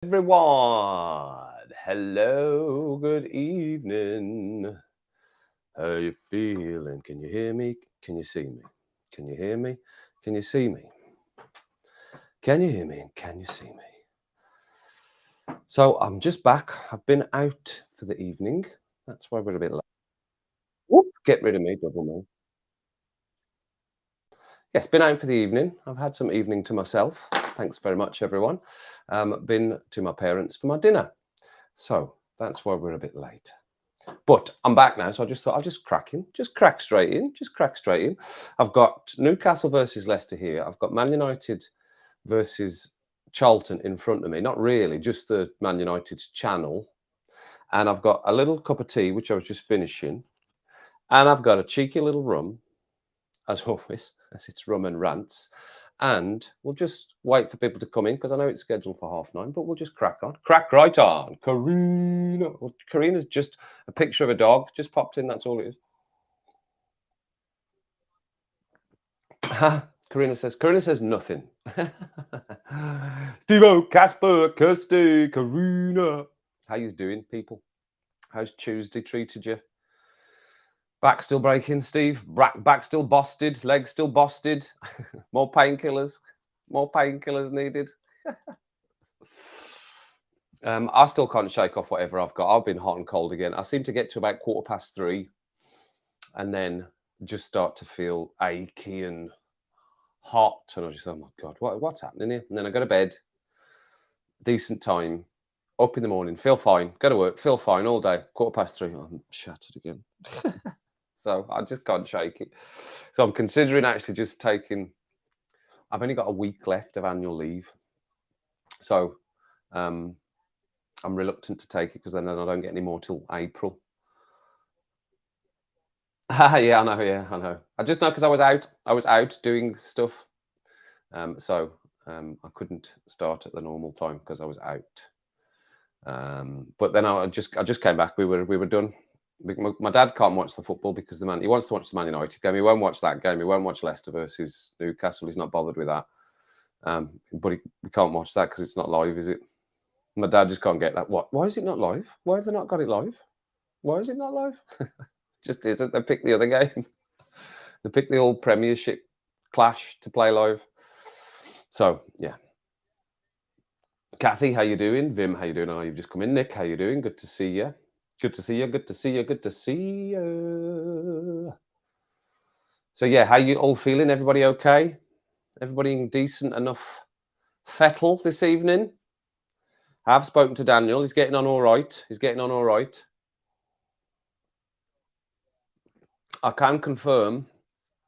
Everyone, hello, good evening. How you feeling? Can you hear me? Can you see me? Can you hear me? Can you see me? Can you hear me? And can you see me? So I'm just back. I've been out for the evening. That's why we're a bit late. Whoop, get rid of me, double me. Yes, been out for the evening. I've had some evening to myself. Thanks very much, everyone. Been to my parents for my dinner. So that's why we're a bit late. But I'm back now, so I just thought I'll just crack in, just crack straight in, just crack straight in. I've got Newcastle versus Leicester here. I've got Man United versus Charlton in front of me. Not really, just the Man United's channel. And I've got a little cup of tea, which I was just finishing. And I've got a cheeky little rum, as always, as it's rum and rants. And we'll just wait for people to come in because I know it's scheduled for 9:30, but we'll just crack on. Crack right on. Karina. Well, Karina's just a picture of a dog, just popped in. That's all it is. Karina says nothing. Steve-O, Casper, Kirsty, Karina. How you doing, people? How's Tuesday treated you? Back still breaking, Steve? Back still busted? Legs still busted? More painkillers? More painkillers needed? I still can't shake off whatever I've got. I've been hot and cold again. I seem to get to about 3:15 and then just start to feel achy and hot. And I just, oh my God, what's happening here? And then I go to bed, decent time, up in the morning, feel fine, go to work, feel fine all day. 3:15, I'm shattered again. So I just can't shake it. So I'm considering actually just taking, I've only got a week left of annual leave. So I'm reluctant to take it because then I don't get any more till April. Yeah, I know. Yeah, I know. I just know because I was out. I was out doing stuff, so I couldn't start at the normal time because I was out. But then I just came back. We were done. My dad can't watch the football because he wants to watch the Man United game. He won't watch that game. He won't watch Leicester versus Newcastle. He's not bothered with that. But we can't watch that because it's not live, is it? My dad just can't get that. What? Why is it not live? Why have they not got it live? Why is it not live? Just isn't. They picked the other game. They picked the old Premiership clash to play live. So yeah. Kathy, how you doing? Vim, how you doing? Oh, you've just come in. Nick, how you doing? Good to see you. Good to see you. Good to see you. Good to see you. So yeah, how you all feeling? Everybody okay? Everybody in decent enough fettle this evening? I've spoken to Daniel. He's getting on all right. He's getting on all right. I can confirm.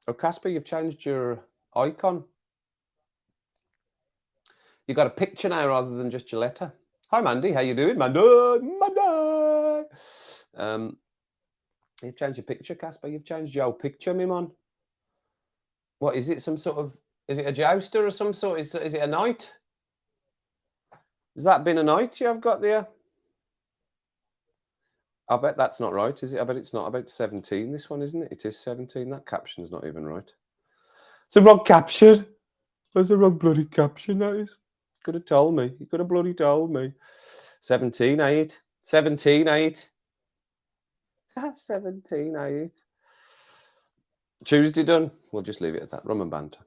Oh, Casper, you've changed your icon. You got a picture now rather than just your letter. Hi, Mandy. How you doing, Mandy? Mandy. Um, you've changed your picture, Casper. You've changed your picture, me man. What is it? Some sort of? Is it a jouster or some sort? Is it a knight? Has that been a knight you have got there? I bet that's not right, is it? I bet it's not. I bet it's 17. This one, isn't it? It is 17. That caption's not even right. It's a wrong caption. That's a wrong bloody caption. That is. Could have told me. You could have bloody told me. 17, 8. 17, 8. 17, 8. Tuesday done. We'll just leave it at that. Rum and banter.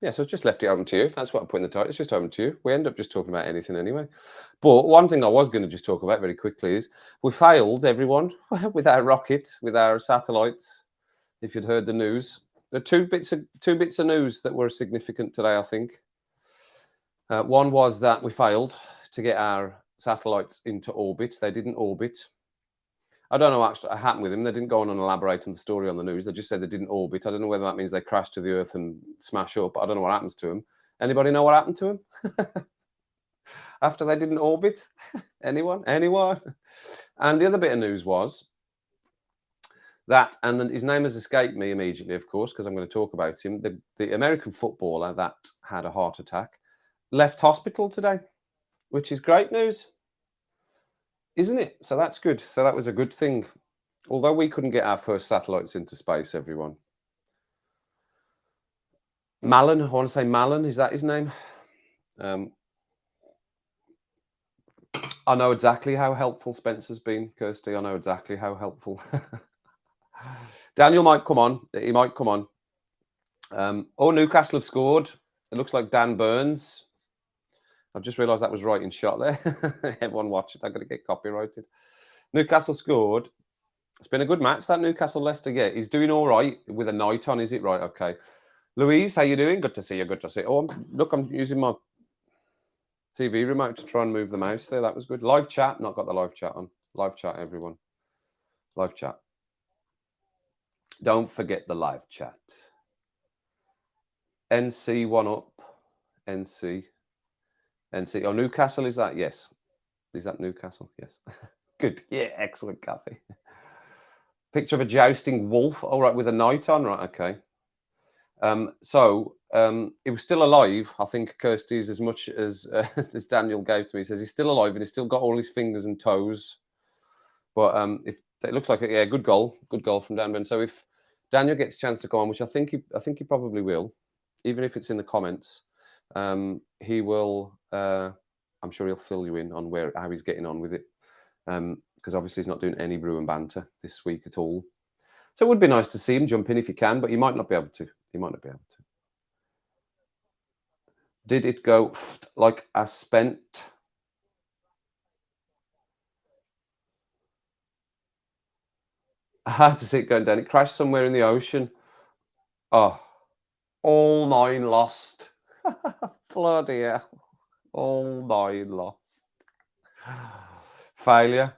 Yeah, so I've just left it open to you. That's what I put in the title. It's just open to you. We end up just talking about anything anyway. But one thing I was going to just talk about very quickly is we failed, everyone, with our rocket, with our satellites. If you'd heard the news, there are two bits of news that were significant today, I think. One was that we failed to get our satellites into orbit. They didn't orbit. I don't know what happened with them. They didn't go on and elaborate on the story on the news. They just said they didn't orbit. I don't know whether that means they crashed to the Earth and smash up. I don't know what happens to them. Anybody know what happened to them after they didn't orbit? Anyone? Anyone? And the other bit of news was that, and then his name has escaped me immediately, of course, because I'm going to talk about him. The American footballer that had a heart attack left hospital today, which is great news, isn't it? So that's good. So that was a good thing. Although we couldn't get our first satellites into space, everyone. Malin, I want to say Malin, is that his name? Um, I know exactly how helpful Spencer's been, Kirsty. I know exactly how helpful. Daniel might come on. He might come on. Oh, Newcastle have scored. It looks like Dan Burns. I've just realised that was right in shot there. Everyone watch it. I'm going to get copyrighted. Newcastle scored. It's been a good match, that Newcastle Leicester. Yeah, he's doing all right with a night on, is it? Right, okay. Louise, how you doing? Good to see you. Good to see you. Oh, look, I'm using my TV remote to try and move the mouse there. That was good. Live chat. Not got the live chat on. Live chat, everyone. Live chat. Don't forget the live chat. NC one up. NC. NC. Oh, Newcastle, is that? Yes. Is that Newcastle? Yes. Good. Yeah, excellent, Kathy. Picture of a jousting wolf. All right, with a knight on. Right, okay. He was still alive. I think Kirsty's as much as as Daniel gave to me. He says he's still alive and he's still got all his fingers and toes. But if it looks like good goal from Dan Ben. So if Daniel gets a chance to go on, which I think he probably will, even if it's in the comments, he will. I'm sure he'll fill you in on how he's getting on with it, because obviously he's not doing any brew and banter this week at all. So it would be nice to see him jump in if he can, but he might not be able to. He might not be able to. Did it go like I spent? I had to see it going down. It crashed somewhere in the ocean. Oh, all 9 lost. Bloody hell. All 9 lost. Failure.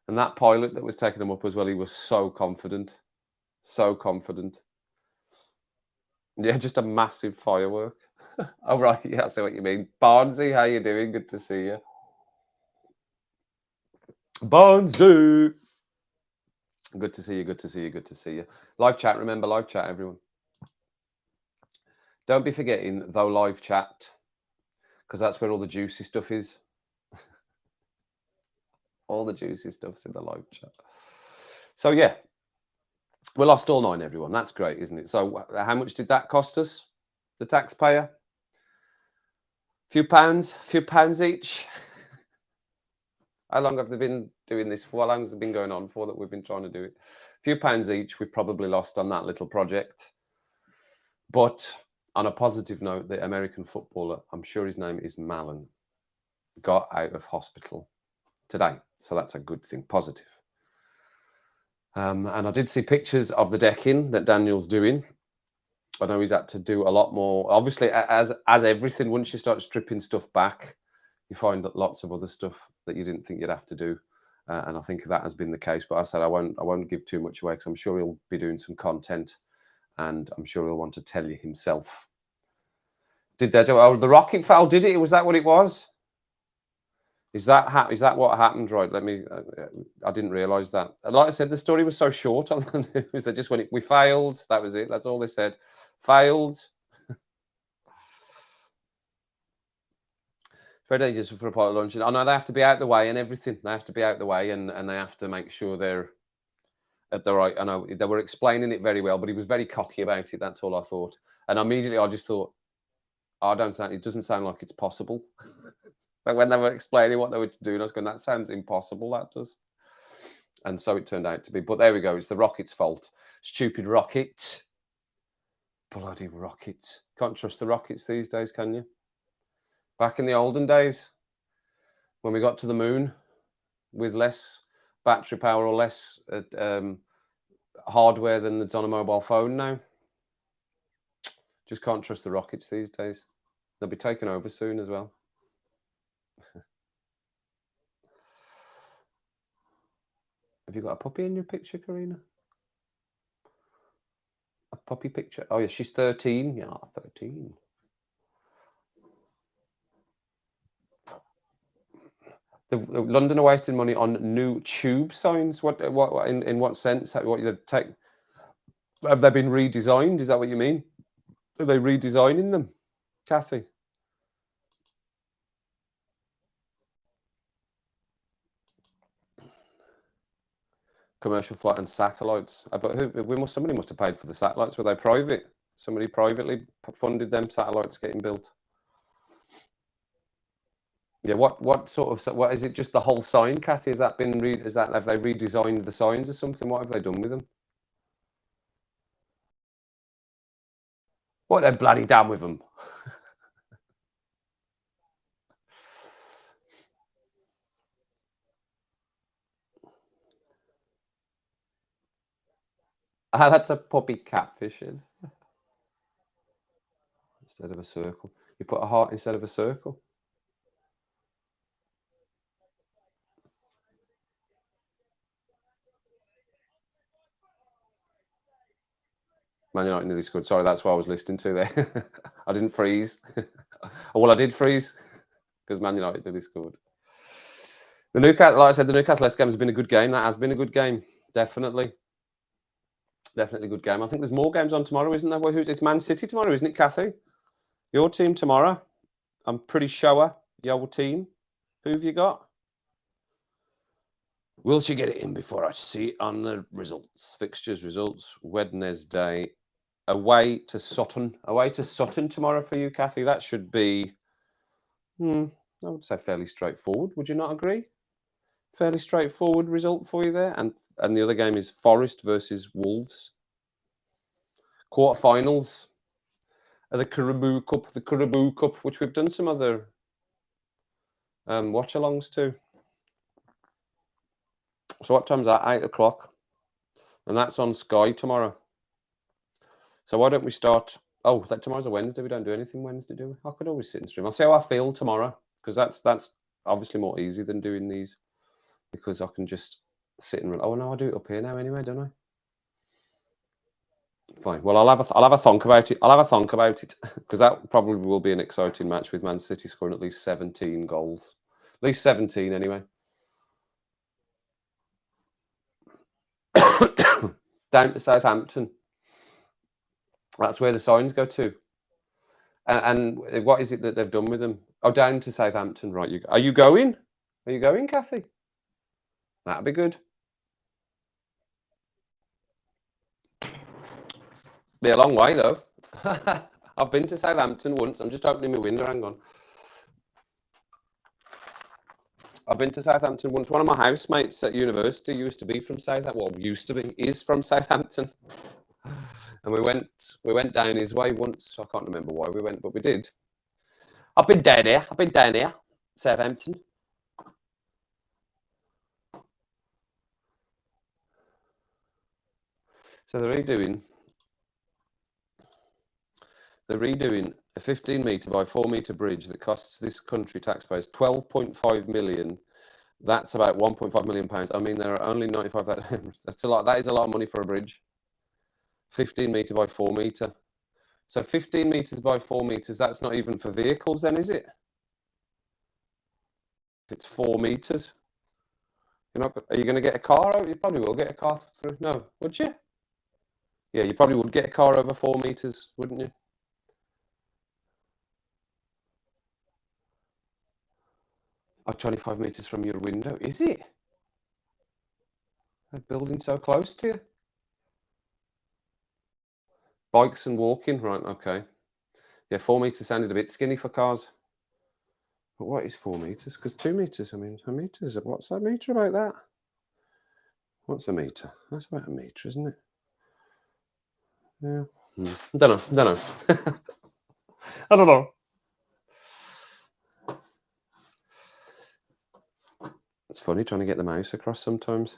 And that pilot that was taking him up as well, he was so confident. So confident. Yeah, just a massive firework. Oh, right. Yeah, I see what you mean. Barnsey, how you doing? Good to see you. Barnsey. Good to see you. Good to see you. Good to see you. Live chat. Remember, live chat, everyone. Don't be forgetting, though, live chat, because that's where all the juicy stuff is. All the juicy stuff's in the live chat. So, yeah, we lost all 9, everyone. That's great, isn't it? So how much did that cost us, the taxpayer? Few pounds each. How long have they been doing this for? How long has it been going on for that we've been trying to do it? Few pounds each we've probably lost on that little project. But on a positive note, the American footballer, I'm sure his name is Mallon, got out of hospital today. So that's a good thing, positive. And I did see pictures of the decking that Daniel's doing. I know he's had to do a lot more. Obviously, as everything, once you start stripping stuff back, you find that lots of other stuff that you didn't think you'd have to do. And I think that has been the case. But I said I won't give too much away because I'm sure he'll be doing some content, and I'm sure he'll want to tell you himself. Did they do? Oh, the rocket foul did it? Was that what it was? Is that what happened? Right. Let me. I didn't realise that. Like I said, the story was so short on the news. They just went, "We failed." That was it. That's all they said. Failed. Very dangerous for a pilot launching. I know they have to be out the way and everything. They have to be out the way and they have to make sure they're at the right. I know they were explaining it very well, but he was very cocky about it. That's all I thought. And immediately I just thought, it doesn't sound like it's possible. Like when they were explaining what they were doing, I was going, that sounds impossible, that does. And so it turned out to be. But there we go. It's the rocket's fault. Stupid rocket. Bloody rockets. Can't trust the rockets these days, can you? Back in the olden days, when we got to the moon with less battery power or less hardware than that's on a mobile phone now. Just can't trust the rockets these days. They'll be taken over soon as well. Have you got a puppy in your picture, Karina? A puppy picture? Oh, yeah, she's 13. Yeah, 13. The London are wasting money on new tube signs. What in what sense? What they take? Have they been redesigned? Is that what you mean? Are they redesigning them, Kathy? Commercial flight and satellites. But somebody must have paid for the satellites. Were they private? Somebody privately funded them satellites getting built. Yeah, what sort of what is it? Just the whole sign, Kathy? Has that been have they redesigned the signs or something? What have they done with them? What they're bloody done with them? Ah, that's a puppy catfishing instead of a circle. You put a heart instead of a circle. Man United nearly scored. Sorry, that's what I was listening to there. I didn't freeze. Well, I did freeze because Man United nearly scored. The Newcastle, like I said, the Newcastle Leicester game has been a good game. That has been a good game, definitely, definitely a good game. I think there's more games on tomorrow, isn't there? Well, it's Man City tomorrow, isn't it, Kathy? Your team tomorrow. I'm pretty sure your team. Who have you got? Will she get it in before I see it on the results? Fixtures results. Wednesday. Away to Sutton. Away to Sutton tomorrow for you, Kathy. That should be, I would say fairly straightforward. Would you not agree? Fairly straightforward result for you there. And the other game is Forest versus Wolves. Quarterfinals of the Caribou Cup, which we've done some other watch-alongs to. So what time's that? 8 o'clock. And that's on Sky tomorrow. So why don't we start? Oh, tomorrow's a Wednesday. We don't do anything Wednesday, do we? I could always sit and stream. I'll see how I feel tomorrow because that's obviously more easy than doing these because I can just sit and. Oh no, I do it up here now anyway, don't I? Fine. Well, I'll have a thunk about it. I'll have a thunk about it because that probably will be an exciting match with Man City scoring at least 17 goals, at least 17 anyway. Down to Southampton. That's where the signs go to. And what is it that they've done with them? Oh, down to Southampton, right? Are you going? Are you going, Kathy? That'd be good. Be a long way though. I've been to Southampton once. I'm just opening my window. Hang on. I've been to Southampton once. One of my housemates at university used to be from Southampton. Well, is from Southampton. And we went down his way once. I can't remember why we went, but we did. I've been down here. Southampton. So they're redoing a 15-metre by 4-metre bridge that costs this country taxpayers 12.5 million. That's about 1.5 million pounds. I mean, there are only 95. That's a lot. That is a lot of money for a bridge. 15-metre by 4-metre. So 15 metres by 4 metres. That's not even for vehicles, then, is it? If it's 4 metres, are you going to get a car out? You probably will get a car through. No, would you? Yeah, you probably would get a car over 4 metres, wouldn't you? Oh, 25 metres from your window, is it? A building so close to you? Bikes and walking, right? Okay. Yeah, 4 metres sounded a bit skinny for cars. But what is 4 metres? Because 2 metres, I mean, a metre is what's that metre about that? What's a metre? That's about a metre, isn't it? Yeah. Don't know. I don't know. It's funny trying to get the mouse across sometimes.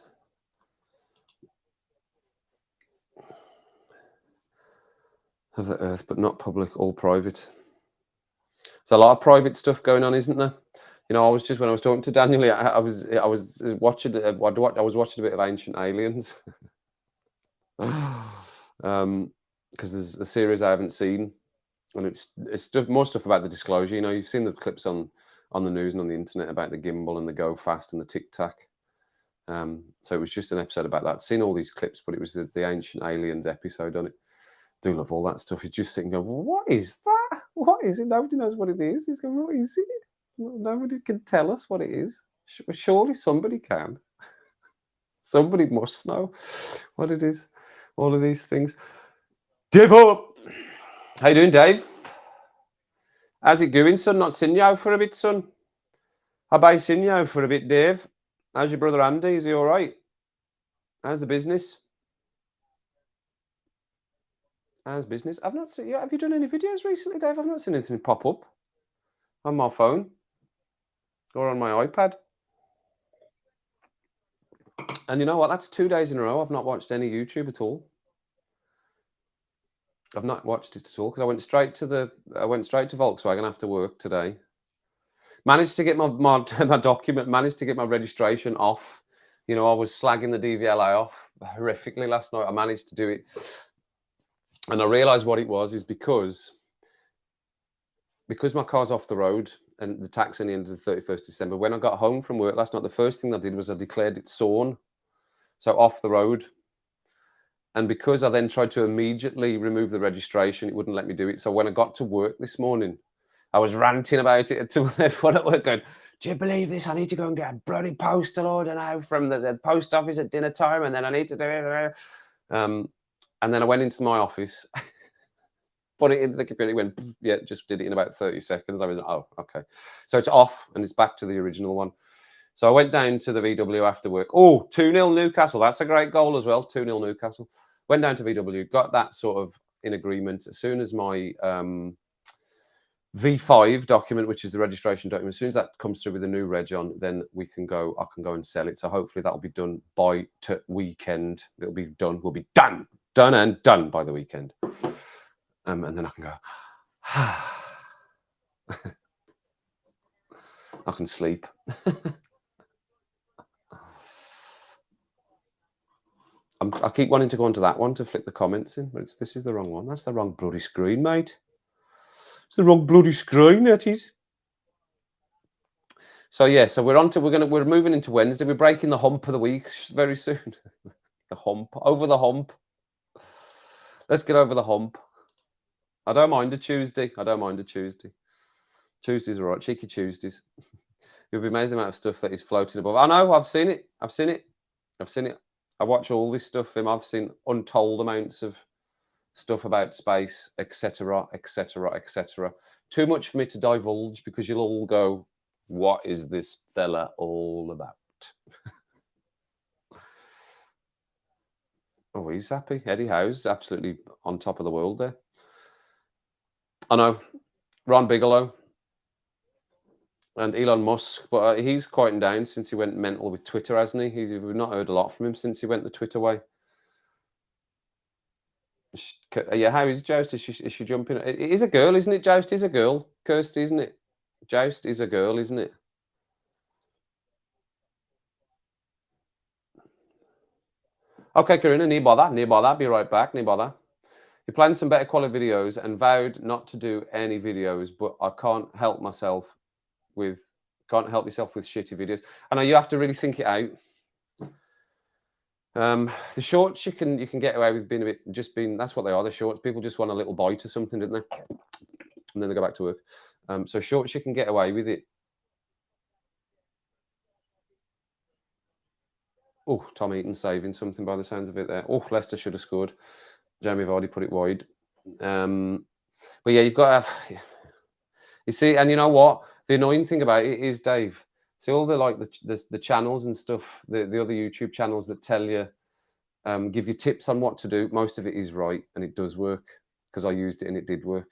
Of the earth, but not public, all private. There's a lot of private stuff going on, isn't there? You know, when I was talking to Daniel, I was watching I was watching a bit of Ancient Aliens. Because there's a series I haven't seen, and it's more stuff about the disclosure. You know, you've seen the clips on the news and on the internet about the gimbal and the go fast and the tic tac. So it was just an episode about that. I'd seen all these clips, but it was the Ancient Aliens episode on it. Do love all that stuff. You just sit and go, what is that? What is it? Nobody knows what it is. He's going, what is it? Nobody can tell us what it is. Surely somebody can. Somebody must know what it is. All of these things. Dave up. How you doing, Dave? How's it going, son? Not seen you out for a bit, son. How about seen you for a bit, Dave? How's your brother Andy? Is he all right? How's the business? How's business? I've not seen you. Have you done any videos recently, Dave? I've not seen anything pop up on my phone or on my iPad. And you know what? That's 2 days in a row I've not watched any YouTube at all. I've not watched it at all because I went straight to Volkswagen after work today. Managed to get my my document. Managed to get my registration off. You know, I was slagging the DVLA off horrifically last night. I managed to do it, and I realised what it was is because my car's off the road and the tax only ended the 31st December. When I got home from work last night, the first thing I did was I declared it sawn, so off the road. And because I then tried to immediately remove the registration, it wouldn't let me do it. So when I got to work this morning, I was ranting about it to everyone at work, going, "Do you believe this? I need to go and get a bloody postal order now from the post office at dinner time, and then I need to do it." And then I went into my office, put it into the computer, it went, "Pff," yeah, just did it in about 30 seconds. I was, oh, okay. So it's off and it's back to the original one. So I went down to the VW after work. Oh, 2-0 Newcastle. That's a great goal as well. 2-0 Newcastle. Went down to VW, got that sort of in agreement. As soon as my V5 document, which is the registration document, as soon as that comes through with the new reg on, then I can go and sell it. So hopefully that'll be done by weekend. It'll be done. We'll be done and done by the weekend. And then I can go, I can sleep. I keep wanting to go onto that one to flick the comments in, but this is the wrong one. That's the wrong bloody screen, mate. It's the wrong bloody screen, that is. So yeah, so we're moving into Wednesday. We're breaking the hump of the week very soon. The hump, over the hump. Let's get over the hump. I don't mind a Tuesday. Tuesdays are right, cheeky Tuesdays. You'll be amazed the amount of stuff that is floating above. I know, I've seen it. I watch all this stuff. I've seen untold amounts of stuff about space, etc., etc., etc. Too much for me to divulge because you'll all go, "What is this fella all about?" Oh, he's happy. Eddie Howe's absolutely on top of the world there. I know. Ron Bigelow and Elon Musk, but he's quieting down since he went mental with Twitter, hasn't he? We've not heard a lot from him since he went the Twitter way. Yeah, how is Joust? Is she jumping? It is a girl, isn't it? Joust is a girl. Kirsty, isn't it? Joust is a girl, isn't it? Okay, Karina, nee bother. Be right back, nee bother. You planned some better quality videos and vowed not to do any videos, but I can't help myself with shitty videos. I know you have to really think it out. The shorts you can get away with being that's what they are. The shorts. People just want a little bite or something, don't they? And then they go back to work. So shorts you can get away with it. Oh, Tom Eaton saving something by the sounds of it there. Oh, Leicester should have scored. Jamie Vardy put it wide. But yeah, you've got to have. You see, and you know what? The annoying thing about it is, Dave. See all the channels and stuff, the other YouTube channels that tell you, give you tips on what to do. Most of it is right, and it does work because I used it and it did work.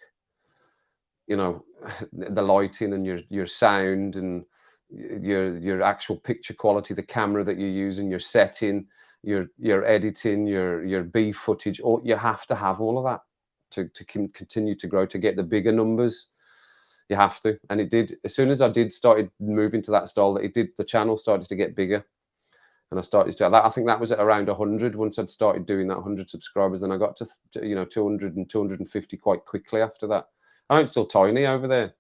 You know, the lighting and your sound and your actual picture quality, the camera that you're using, your setting, your editing, your B footage. Or you have to have all of that to continue to grow, to get the bigger numbers. You have to, and it did. As soon as I started moving to that style, that it did. The channel started to get bigger, and I started to. I think that was at around 100 once I'd started doing that 100 subscribers. Then I got to 200 and 250 quite quickly after that. I know it's still tiny over there,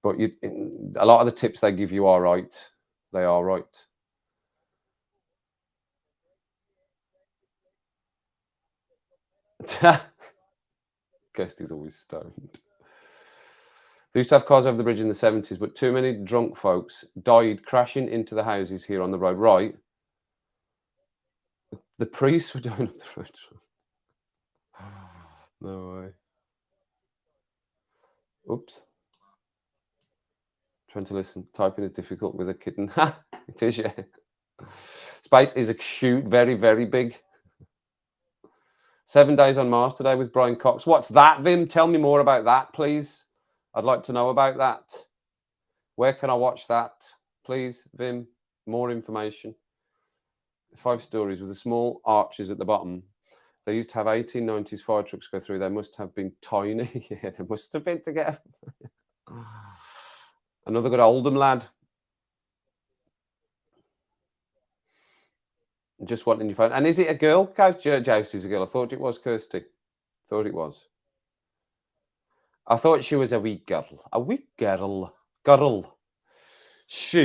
but a lot of the tips they give you are right. They are right. Guest is always stoned. They used to have cars over the bridge in the 70s, but too many drunk folks died crashing into the houses here on the road. Right. The priests were down up the road. No way. Oops. Trying to listen. Typing is difficult with a kitten. It is, yeah. Space is a cute, very, very big. 7 Days on Mars today with Brian Cox. What's that, Vim? Tell me more about that, please. I'd like to know about that. Where can I watch that? Please, Vim, more information. 5 stories with the small arches at the bottom. They used to have 1890s fire trucks go through. They must have been tiny. Yeah, they must have been together. Another good Oldham lad. Just wanting your phone. And is it a girl? Jostie's a girl. I thought it was Kirsty. Thought it was. I thought she was a wee girl. A wee girl. Girl. She's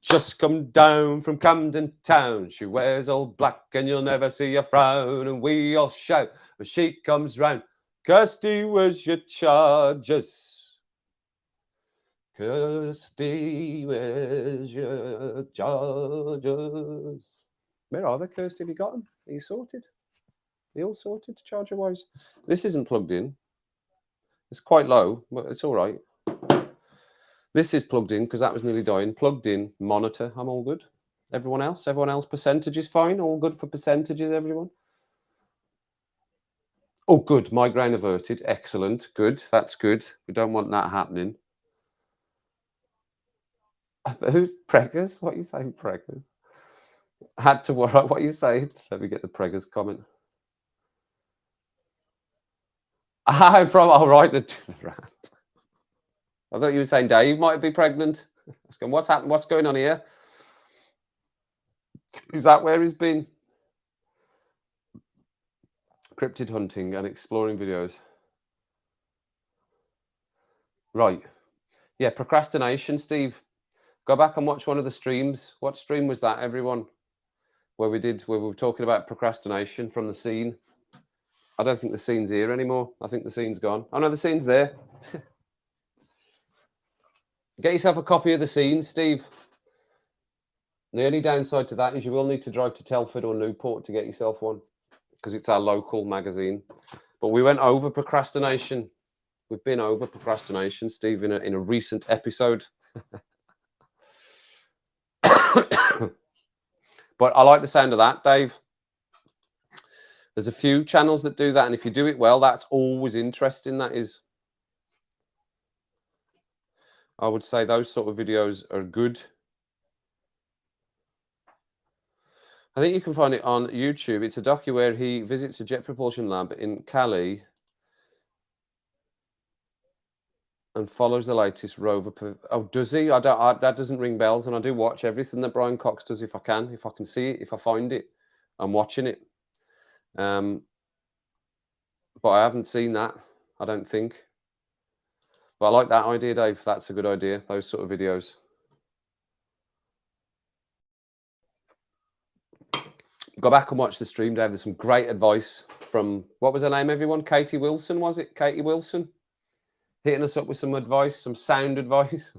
just come down from Camden Town. She wears all black and you'll never see a frown. And we all shout when she comes round. Kirsty, where's your charges? Kirsty, where's your charges? Where are they, Kirsty? Have you got them? Are you sorted? Are you all sorted charger-wise? This isn't plugged in. It's quite low, but it's all right. This is plugged in because that was nearly dying. Plugged in, monitor. I'm all good. Everyone else? Percentage is fine. All good for percentages, everyone? Oh, good. Migraine averted. Excellent. Good. That's good. We don't want that happening. Who's preggers? What are you saying, preggers? Had to worry. What are you saying? Let me get the preggers comment. I probably. I'll write the rant. I thought you were saying Dave might be pregnant. What's happened? What's going on here? Is that where he's been? Cryptid hunting and exploring videos. Right. Yeah, procrastination, Steve. Go back and watch one of the streams. What stream was that, everyone? Where we were talking about procrastination from the scene. I don't think the scene's here anymore. I think the scene's gone. Oh no, the scene's there. Get yourself a copy of the scene, Steve. The only downside to that is you will need to drive to Telford or Newport to get yourself one, because it's our local magazine. But we went over procrastination. We've been over procrastination, Steve, in a recent episode. But I like the sound of that, Dave. There's a few channels that do that, and if you do it well, that's always interesting. That is. I would say those sort of videos are good. I think you can find it on YouTube. It's a docu where he visits a jet propulsion lab in Cali and follows the latest rover. Oh, does he? That doesn't ring bells. And I do watch everything that Brian Cox does if I can see it, if I find it. I'm watching it. But I haven't seen that, I don't think. But I like that idea, Dave. That's a good idea, those sort of videos. Go back and watch the stream, Dave. There's some great advice from, what was her name, everyone? Katie Wilson, was it? Katie Wilson? Hitting us up with some advice, some sound advice.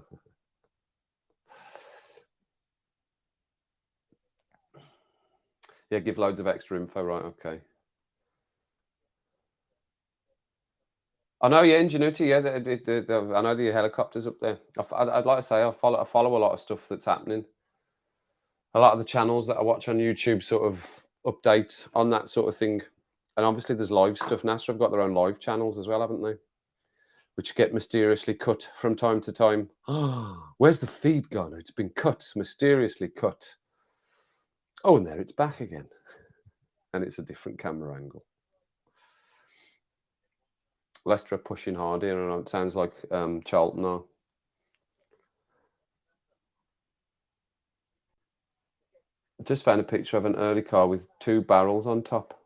Yeah, give loads of extra info, right? Okay. I know, yeah, Ingenuity, yeah. I know the helicopters up there. I'd like to say I follow a lot of stuff that's happening. A lot of the channels that I watch on YouTube sort of update on that sort of thing. And obviously there's live stuff. NASA have got their own live channels as well, haven't they? Which get mysteriously cut from time to time. Where's the feed gone? It's been cut, mysteriously cut. Oh, and there it's back again. And it's a different camera angle. Leicester are pushing hard here, and it sounds like Charlton are. Just found a picture of an early car with 2 barrels on top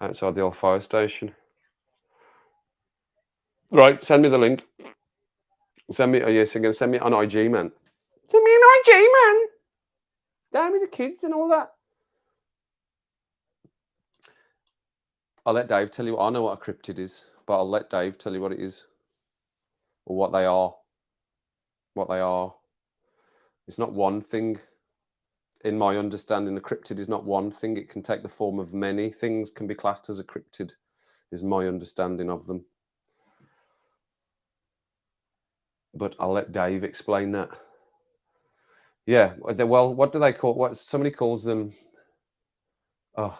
outside the old fire station. Right, send me the link. Send me, yes, you're going to send me on IG, man. Send me an IG, man. Down with the kids and all that. I'll let Dave tell you. I know what a cryptid is, but I'll let Dave tell you what it is. Or what they are. What they are. It's not one thing. In my understanding, a cryptid is not one thing. It can take the form of many things, can be classed as a cryptid, is my understanding of them. but I'll let Dave explain that. Yeah, well, what do they call what somebody calls them? Oh,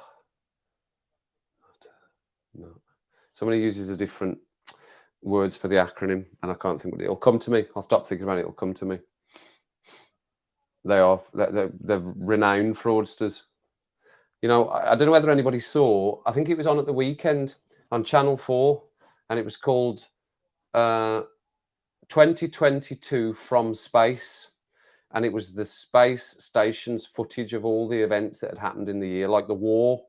no. Somebody uses a different words for the acronym, and I can't think what it'll come to me. I'll stop thinking about it. It'll come to me. They're renowned fraudsters. I don't know whether anybody saw. I think it was on at the weekend on Channel 4, and it was called uh, 2022 from Space, and it was the space station's footage of all the events that had happened in the year, like the war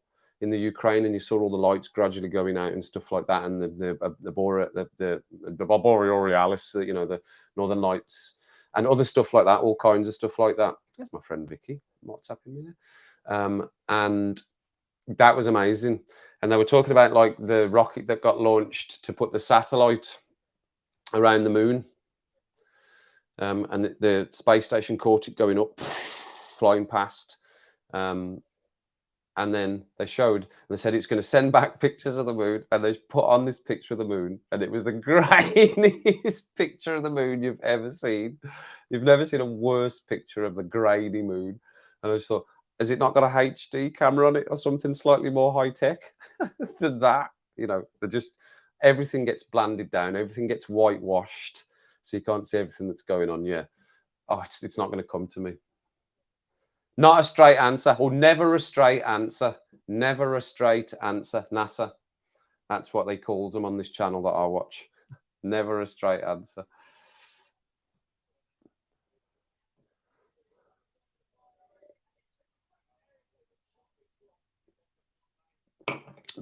in the Ukraine, and you saw all the lights gradually going out and stuff like that, and the borealis, the northern lights, and other stuff like that, all kinds of stuff like that. There's my friend Vicky WhatsApping me there, and that was amazing. And they were talking about like the rocket that got launched to put the satellite around the moon. And the space station caught it going up, flying past. And then they showed, and they said it's going to send back pictures of the moon. And they put on this picture of the moon, and it was the grainiest picture of the moon you've ever seen. You've never seen a worse picture of the grainy moon. And I just thought, has it not got a HD camera on it or something slightly more high tech than that? Everything gets blanded down, everything gets whitewashed, so you can't see everything that's going on. Yeah. Oh, it's not going to come to me. Not a straight answer, or never a straight answer. Never a straight answer. NASA. That's what they call them on this channel that I watch. Never a straight answer.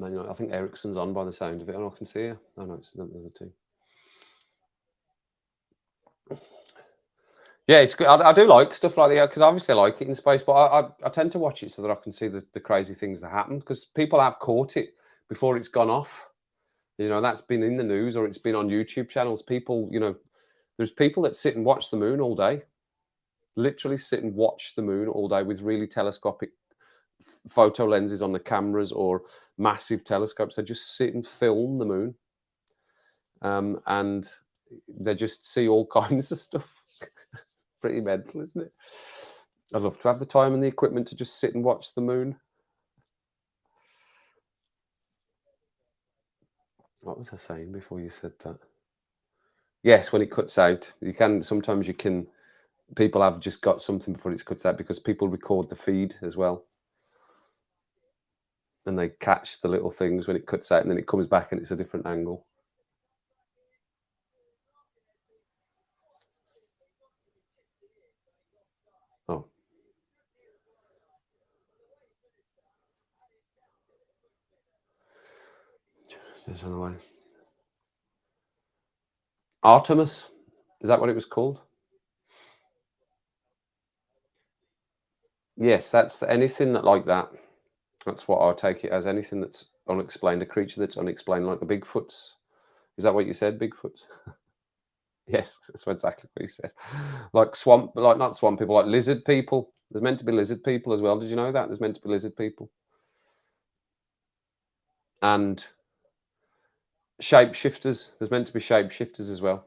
I think Ericsson's on by the sound of it, and I can see you. Oh no, it's the other two. Yeah, it's good. I do like stuff like that because obviously I like it in space, but I tend to watch it so that I can see the crazy things that happen because people have caught it before it's gone off. That's been in the news or it's been on YouTube channels. People, there's people that sit and watch the moon all day, literally sit and watch the moon all day with really telescopic photo lenses on the cameras or massive telescopes. They just sit and film the moon, and they just see all kinds of stuff. Pretty mental, isn't it? I'd love to have the time and the equipment to just sit and watch the moon. What was I saying before you said that? Yes, when it cuts out, sometimes people have just got something before it cuts out because people record the feed as well. And they catch the little things when it cuts out and then it comes back and it's a different angle. Oh. There's another way. Artemis? Is that what it was called? Yes, that's anything that like that. That's what I take it as, anything that's unexplained, a creature that's unexplained, like the Bigfoots. Is that what you said, Bigfoots? Yes, that's exactly what you said. Like not swamp people, like lizard people. There's meant to be lizard people as well. Did you know that? There's meant to be lizard people. And shapeshifters. There's meant to be shapeshifters as well.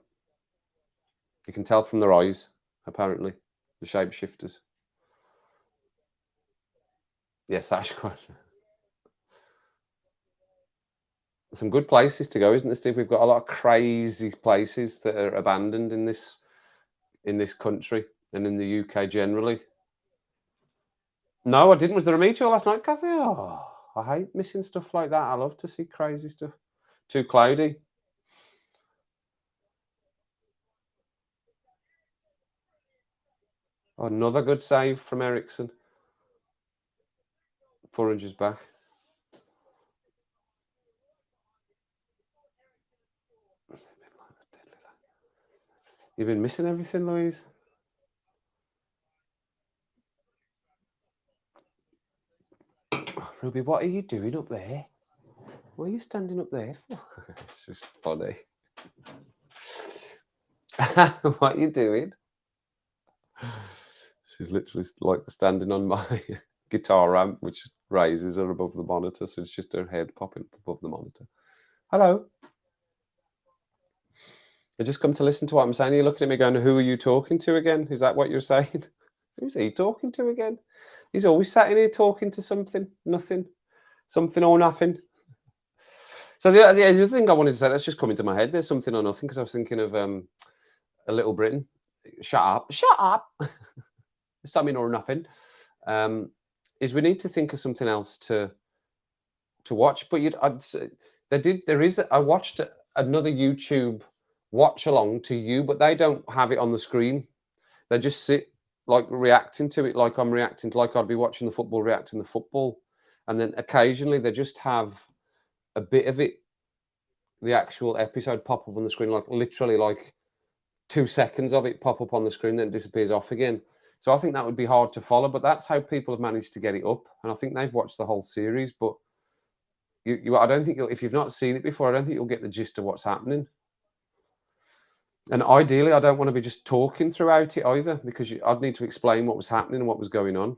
You can tell from their eyes, apparently, the shapeshifters. Yes, Sasquatch. Some good places to go, isn't there, Steve? We've got a lot of crazy places that are abandoned in this country and in the UK generally. No, I didn't. Was there a meteor last night, Kathy? Oh, I hate missing stuff like that. I love to see crazy stuff. Too cloudy. Oh, another good save from Ericsson. 4 inches back. You've been missing everything, Louise? Ruby, what are you doing up there? What are you standing up there for? It's just funny. What are you doing? She's literally like standing on my guitar amp, which raises her above the monitor, so it's just her head popping above the monitor. Hello. You just come to listen to what I'm saying. You're looking at me going, "Who are you talking to again?" Is that what you're saying? Who's he talking to again? He's always sat in here talking to something, nothing, something or nothing. So the other thing I wanted to say that's just come into my head. There's something or nothing because I was thinking of a Little Britain. Shut up! Shut up! Something or nothing. Um, is we need to think of something else to watch. But I'd say there is. I watched another YouTube watch along to you, but they don't have it on the screen. They just sit like reacting to it, like I'm reacting, like I'd be watching the football, reacting to the football, and then occasionally they just have a bit of it, the actual episode pop up on the screen, like literally like 2 seconds of it pop up on the screen, then it disappears off again. So I think that would be hard to follow, but that's how people have managed to get it up, and I think they've watched the whole series. But I don't think if you've not seen it before, I don't think you'll get the gist of what's happening. And ideally, I don't want to be just talking throughout it either, because I'd need to explain what was happening and what was going on.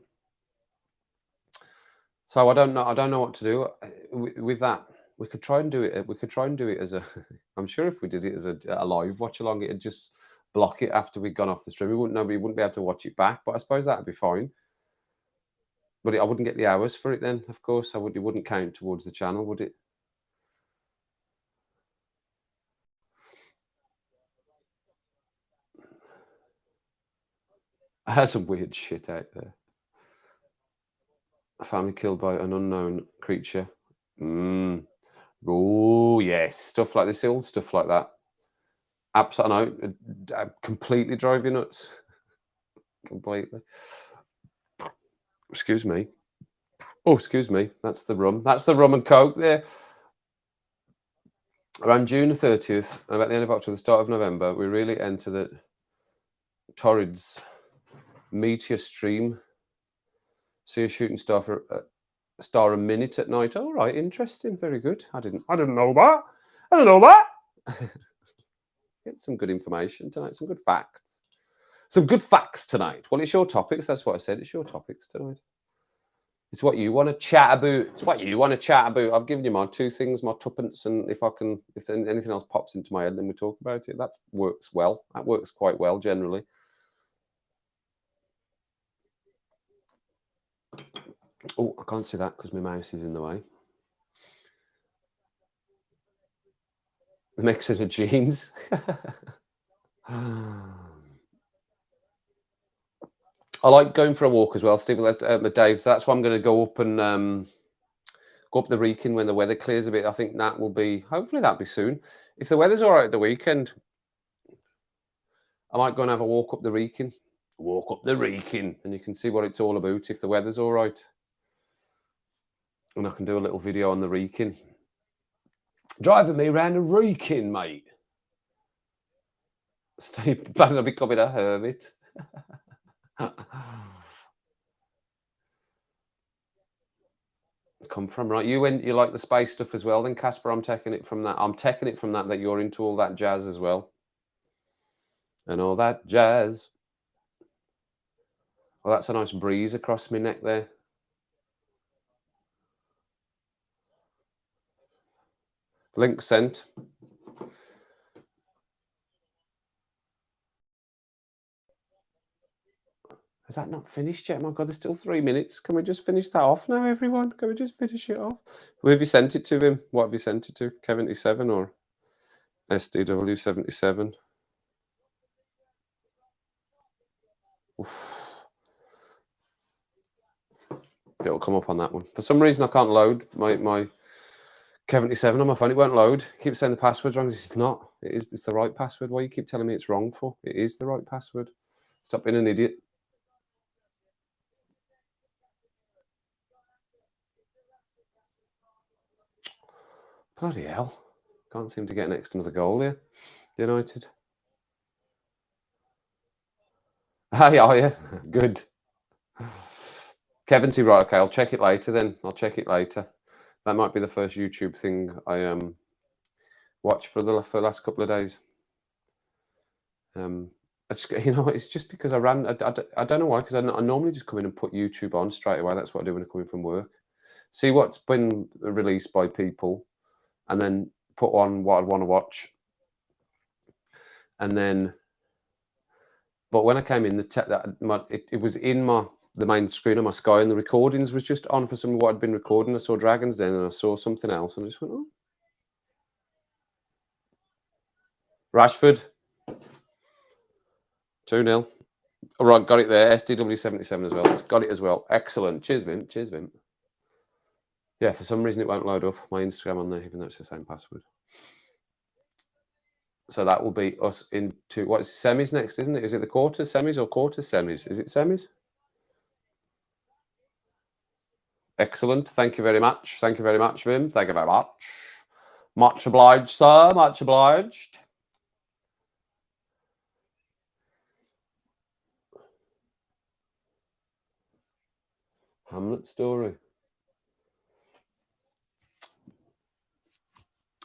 So I don't know. I don't know what to do with that. We could try and do it. We could try and do it as a. I'm sure if we did it as a live watch along, it'd just block it after we'd gone off the stream. Nobody wouldn't be able to watch it back. But I suppose that'd be fine. But I wouldn't get the hours for it then. Of course, I would. It wouldn't count towards the channel, would it? I had some weird shit out there. A family killed by an unknown creature. Mm. Oh yes, stuff like this, all stuff like that. Absolutely, completely drove you nuts. Completely. Excuse me. Oh, excuse me. That's the rum. That's the rum and coke there. Around June the 30th, and about the end of October, the start of November, we really enter the torrids meteor stream. See a shooting star for a minute at night. All right, interesting. Very good. I didn't know that. I didn't know that. Get some good information tonight. Some good facts. Some good facts tonight. Well, it's your topics. That's what I said. It's your topics tonight. It's what you want to chat about. It's what you want to chat about. I've given you my two things, my tuppence, and if anything else pops into my head, then we talk about it. That works well. That works quite well generally. Oh, I can't see that because my mouse is in the way. The mixing of jeans. I like going for a walk as well, Steve. With Dave. So that's why I'm going to go up and go up the Wrekin when the weather clears a bit. I think that will be hopefully that'll be soon. If the weather's all right at the weekend, I might go and have a walk up the Wrekin. Walk up the Wrekin, and you can see what it's all about if the weather's all right. And I can do a little video on the Wrekin. Driving me around the Wrekin, mate. Steve, planning on becoming a hermit. Come from right. You like the space stuff as well, then Casper. I'm taking it from that. That you're into all that jazz as well, and all that jazz. Well, that's a nice breeze across my neck there. Link sent. Is that not finished yet? My God, there's still 3 minutes. Can we just finish that off now, everyone? Can we just finish it off? Who have you sent it to him? What have you sent it to? Kevin77 or SDW77? Oof. It'll come up on that one. For some reason, I can't load my Kevin77 on my phone. It won't load. Keep saying the password's wrong. It's not. It's the right password. Why you keep telling me it's wrong for? It is the right password. Stop being an idiot. Bloody hell. Can't seem to get next to another goal here. United. Hey, are you? Good. Kevin, right, okay, I'll check it later then. I'll check it later. That might be the first YouTube thing I watched for the last couple of days. I just, it's just because I ran. I don't know why, because I normally just come in and put YouTube on straight away. That's what I do when I come in from work. See what's been released by people, and then put on what I'd want to watch. and then but when I came in, it was in the main screen on my Sky, and the recordings was just on for some of what I'd been recording. I saw Dragons Den, and I saw something else, and I just went, oh. Rashford, 2-0. All right, got it there. SDW77 as well. Got it as well. Excellent. Cheers, Vim. Cheers, Vim. Yeah, for some reason it won't load up my Instagram on there, even though it's the same password. So that will be us into what is it, semis next, isn't it? Is it the quarters, semis, or quarters, semis? Is it semis? Excellent. Thank you very much. Thank you very much, Vim. Thank you very much. Much obliged, sir. Much obliged. Hamlet story.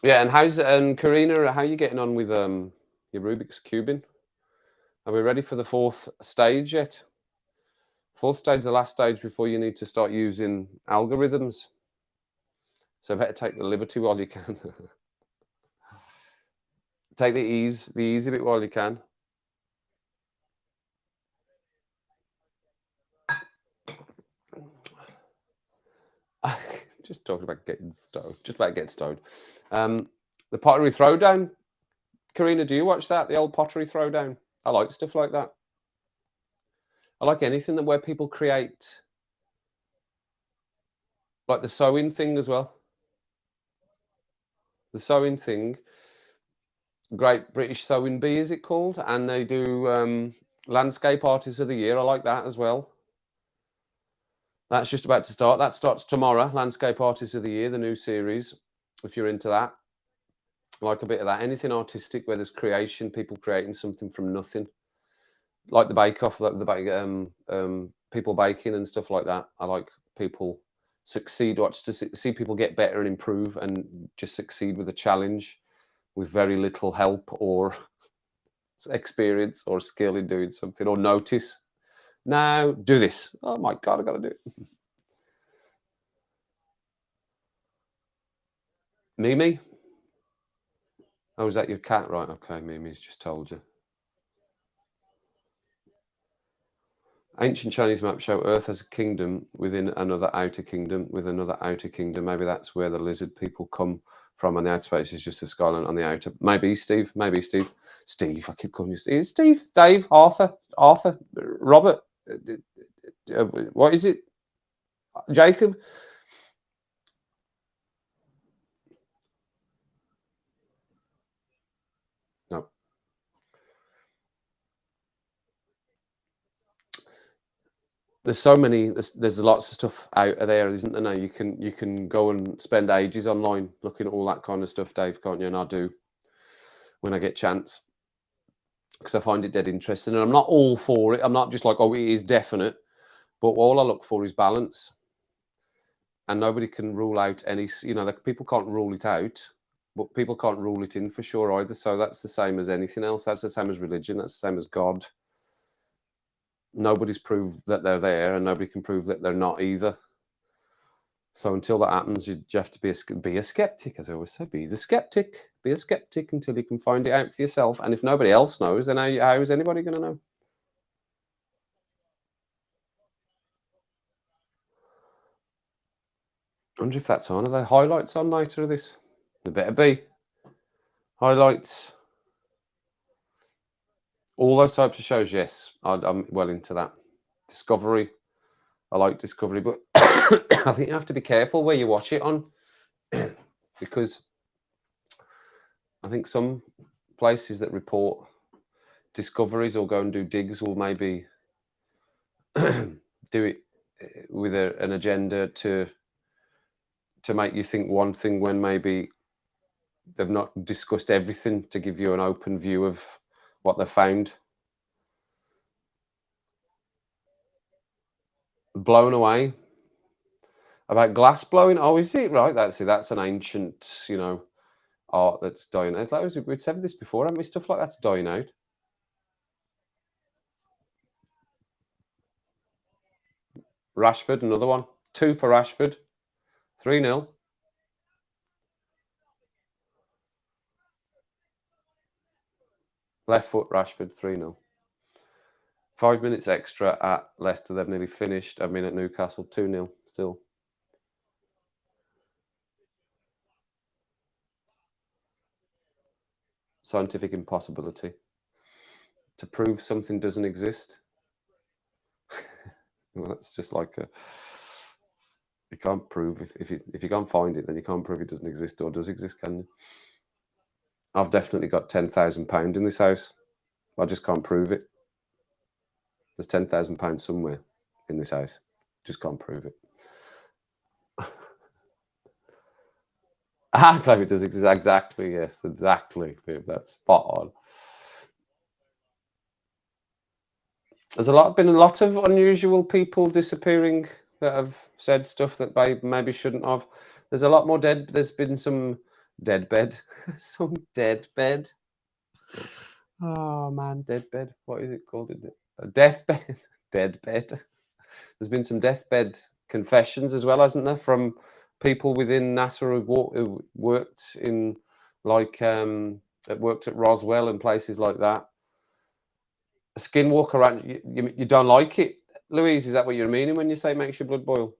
Yeah, and Karina, how are you getting on with your Rubik's cubing? Are we ready for the fourth stage yet? Fourth stage is the last stage before you need to start using algorithms. So better take the liberty while you can. Take the easy bit while you can. Just talking about getting stoned. Just about getting stoned. The pottery throwdown. Karina, do you watch that? The old pottery throwdown. I like stuff like that. I like anything where people create, like the sewing thing as well. The sewing thing. Great British Sewing Bee, is it called? And they do Landscape Artist of the Year. I like that as well. That's just about to start. That starts tomorrow. Landscape Artist of the Year, the new series. If you're into that, I like a bit of that. Anything artistic where there's creation, people creating something from nothing, like the Bake Off, people baking and stuff like that. I like people succeed. Watch to see people get better and improve, and just succeed with a challenge, with very little help or experience or skill in doing something, or notice. Now do this. Oh my God, I got to do it. Mimi? Oh, is that your cat? Right, okay, Mimi's just told you. Ancient Chinese maps show Earth as a kingdom within another outer kingdom with another outer kingdom. Maybe that's where the lizard people come from, and the outer space is just a skyline on the outer. Maybe Steve. Maybe Steve. Steve. I keep calling you Steve. Steve. Dave. Arthur. Robert. What is it? Jacob. No. There's so many. There's lots of stuff out there, isn't there? Now you can go and spend ages online looking at all that kind of stuff, Dave, can't you? And I do when I get chance, because I find it dead interesting. And I'm not all for it. I'm not just like, oh, it is definite. But all I look for is balance. And nobody can rule out any. People can't rule it out, but people can't rule it in for sure either. So that's the same as anything else. That's the same as religion. That's the same as God. Nobody's proved that they're there, and nobody can prove that they're not either. So until that happens, you have to be a skeptic, as I always say. Be the skeptic. Be a skeptic until you can find it out for yourself. And if nobody else knows, then how is anybody going to know? I wonder if that's on. Are there highlights on later of this? There better be. Highlights. All those types of shows, yes. I'm well into that. Discovery. I like Discovery, but I think you have to be careful where you watch it on, because I think some places that report discoveries or go and do digs will maybe do it with an agenda to make you think one thing when maybe they've not discussed everything, to give you an open view of what they've found. Blown away. About glass blowing? Oh, is it? Right, that's an ancient, art that's dying out. We'd said this before, haven't we? Stuff like that's dying out. Rashford, another one. 2 for Rashford. 3-0. Left foot, Rashford, 3-0. 5 minutes extra at Leicester. They've nearly finished. I mean, at Newcastle, 2-0 still. Scientific impossibility. To prove something doesn't exist. Well, that's just like a. You can't prove if you can't find it, then you can't prove it doesn't exist or does exist, can you? I've definitely got £10,000 in this house. I just can't prove it. There's £10,000 somewhere in this house. Just can't prove it. I claim it does exist. Exactly. Yes. Exactly. Babe, that's spot on. There's been a lot of unusual people disappearing that have said stuff that they maybe shouldn't have. There's a lot more dead. There's been some dead bed, some dead bed. Oh man, dead bed. What is it called? A deathbed, dead bed. There's been some deathbed confessions as well, hasn't there, from people within NASA who worked in like that worked at Roswell and places like that. A skinwalker around. You don't like it, Louise? Is that what you're meaning when you say it makes your blood boil?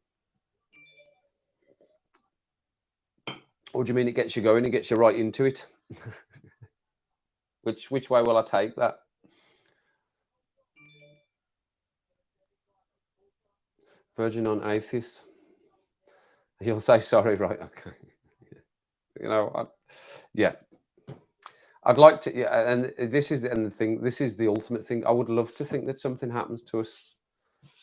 Or do you mean it gets you going? It gets you right into it. Which way will I take that? Virgin on atheist. He'll say sorry, right? Okay. You know, yeah. I'd like to, yeah, and this is the thing. This is the ultimate thing. I would love to think that something happens to us.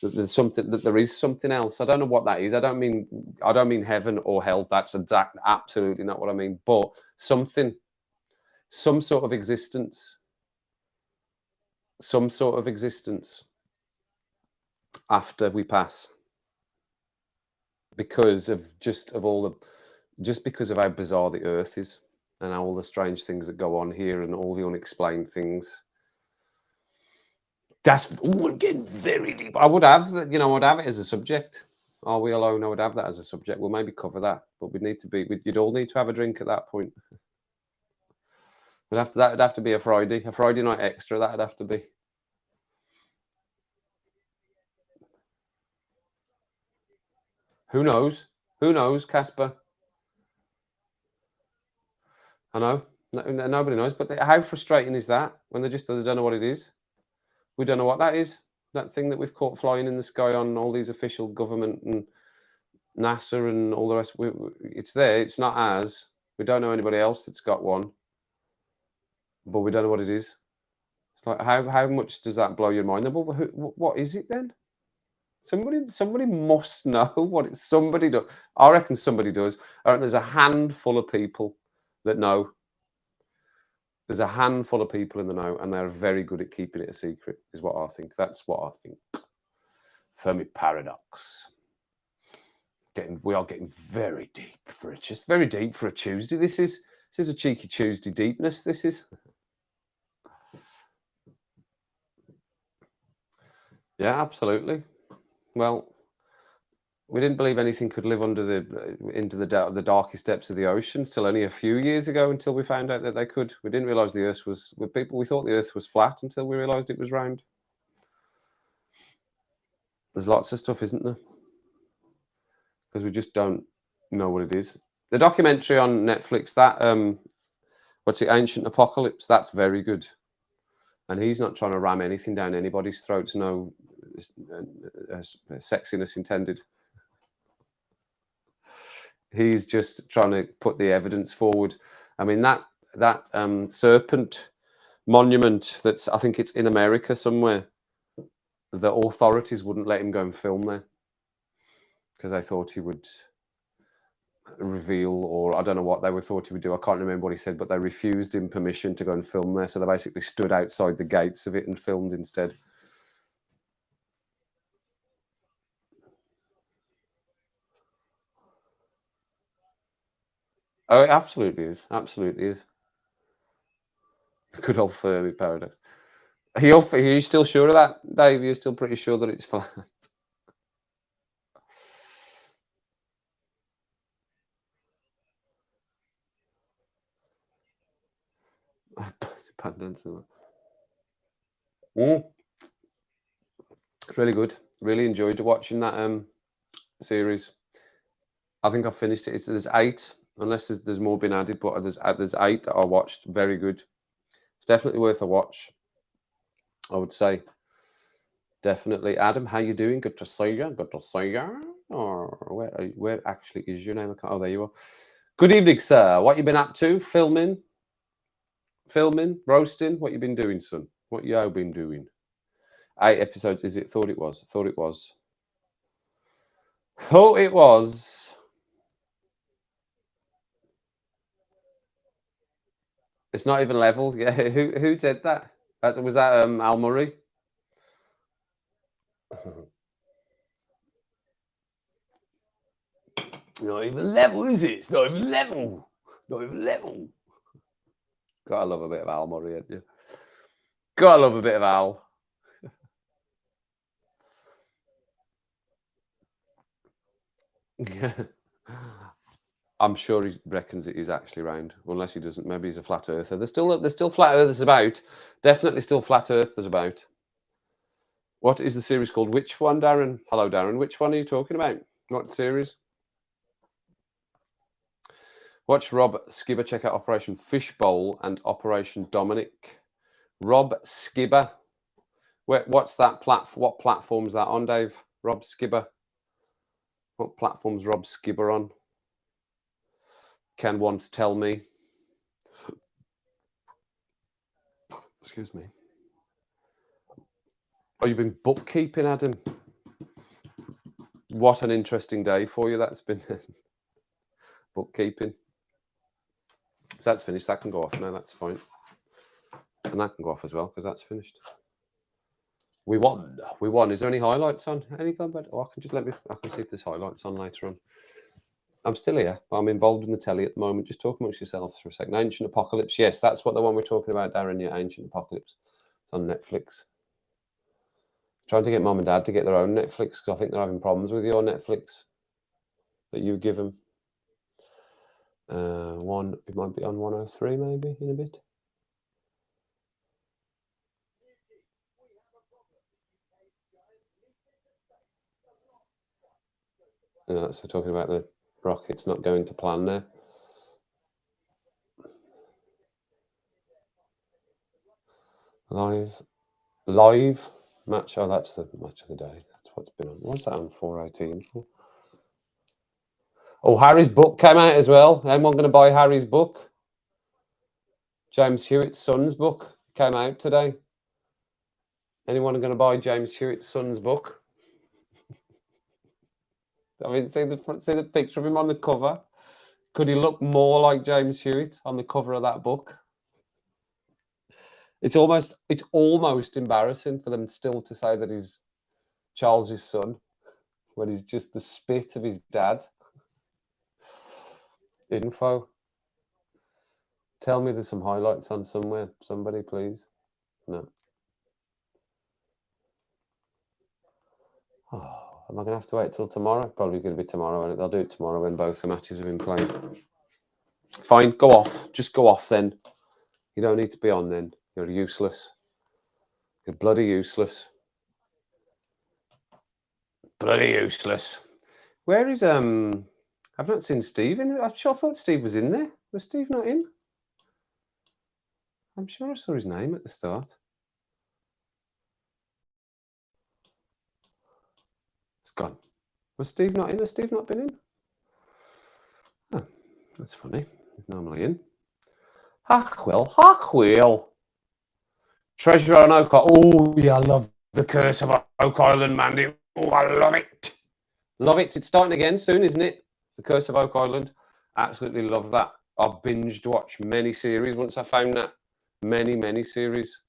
That there's something. That there is something else. I don't know what that is. I don't mean heaven or hell. That's absolutely not what I mean. But something, some sort of existence, some sort of existence after we pass, because of just because of how bizarre the Earth is and all the strange things that go on here and all the unexplained things. That's getting very deep. I would have that, I'd have it as a subject. Are we alone? I would have that as a subject. We'll maybe cover that, but you'd all need to have a drink at that point. That'd have to be a Friday night extra. That'd have to be. Who knows? Who knows, Casper? I know. Nobody knows. But how frustrating is that when they don't know what it is? We don't know what that is. That thing that we've caught flying in the sky on all these official government and NASA and all the rest. It's there. It's not ours. We don't know anybody else that's got one, but we don't know what it is. It's like how much does that blow your mind? Well, what is it then? Somebody must know what it's. Somebody does. I reckon somebody does. I reckon there's a handful of people that know. There's a handful of people in the know, and they're very good at keeping it a secret. Is what I think. That's what I think. Fermi paradox. We are getting very deep very deep for a Tuesday. This is a cheeky Tuesday deepness. This is. Yeah, absolutely. Well, we didn't believe anything could live into the darkest depths of the oceans till only a few years ago, until we found out that they could. We didn't realize the Earth was. We thought the Earth was flat until we realized it was round. There's lots of stuff, isn't there? Because we just don't know what it is. The documentary on Netflix, that what's it, Ancient Apocalypse, that's very good. And he's not trying to ram anything down anybody's throats. No sexiness intended. He's just trying to put the evidence forward. I mean, that serpent monument I think it's in America somewhere. The authorities wouldn't let him go and film there because they thought he would reveal, or I don't know what they thought he would do. I can't remember what he said, but they refused him permission to go and film there. So they basically stood outside the gates of it and filmed instead. Oh, it absolutely is. Absolutely is. Good old Fermi paradox. Are you still sure of that, Dave? You're still pretty sure that it's flat? Pandas. Mm. It's really good. Really enjoyed watching that series. I think I finished it. There's 8, unless there's more been added, but there's 8 that I watched. Very good. It's definitely worth a watch, I would say. Definitely. Adam, how you doing? Good to see you. Good to see you. Or where actually is your name? Oh, there you are. Good evening, sir. What you been up to? Filming, roasting. What you been doing, son? What you been doing? 8 episodes, is it? Thought it was. Thought it was. Thought it was. It's not even level. Yeah. Who did that? Was that Al Murray? Not even level, is it? It's not even level. Not even level. Gotta love a bit of Al Murray, ain't you? Gotta love a bit of Al. Yeah. I'm sure he reckons it is actually round, unless he doesn't. Maybe he's a flat earther. There's still flat earthers about. Definitely still flat earthers about. What is the series called? Which one, Darren? Hello, Darren. Which one are you talking about? What series? Watch Rob Skibber check out Operation Fishbowl and Operation Dominic. Rob Skibber. What's that platform? What platform's that on, Dave? Rob Skibber. What platform's Rob Skibber on? Can one tell me? Excuse me. Oh, you've been bookkeeping, Adam. What an interesting day for you that's been. Bookkeeping. So that's finished. That can go off now. That's fine. And that can go off as well because that's finished. We won. We won. Is there any highlights on? Any go back? Oh, I can see if there's highlights on later on. I'm still here. I'm involved in the telly at the moment. Just talk amongst yourselves for a second. Ancient Apocalypse. Yes, that's what the one we're talking about, Darren. Yeah, Ancient Apocalypse. It's on Netflix. Trying to get mum and dad to get their own Netflix because I think they're having problems with your Netflix that you give them. It might be on 103 maybe in a bit. Yeah, so talking about the rockets not going to plan there. Live match. Oh, that's the match of the day. That's what's been on. What's that on 418 for? Oh, Harry's book came out as well. Anyone going to buy Harry's book? James Hewitt's son's book came out today. Anyone going to buy James Hewitt's son's book? I mean, see the picture of him on the cover. Could he look more like James Hewitt on the cover of that book? It's almost embarrassing for them still to say that he's Charles's son when he's just the spit of his dad. Info. Tell me there's some highlights on somewhere. Somebody, please. No. Oh, am I going to have to wait till tomorrow? Probably going to be tomorrow, and they'll do it tomorrow when both the matches have been played. Fine, go off. Just go off then. You don't need to be on then. You're useless. You're bloody useless. Bloody useless. Where is I've not seen Steve in. I thought Steve was in there. Was Steve not in? I'm sure I saw his name at the start. It's gone. Was Steve not in? Has Steve not been in? Oh, that's funny. He's normally in. Harkwell. Treasure on Oak Island. Oh, yeah, I love the Curse of Oak Island, Mandy. Oh, I love it. Love it. It's starting again soon, isn't it? The Curse of Oak Island. Absolutely love that. I binged watched many series once I found that. Many series.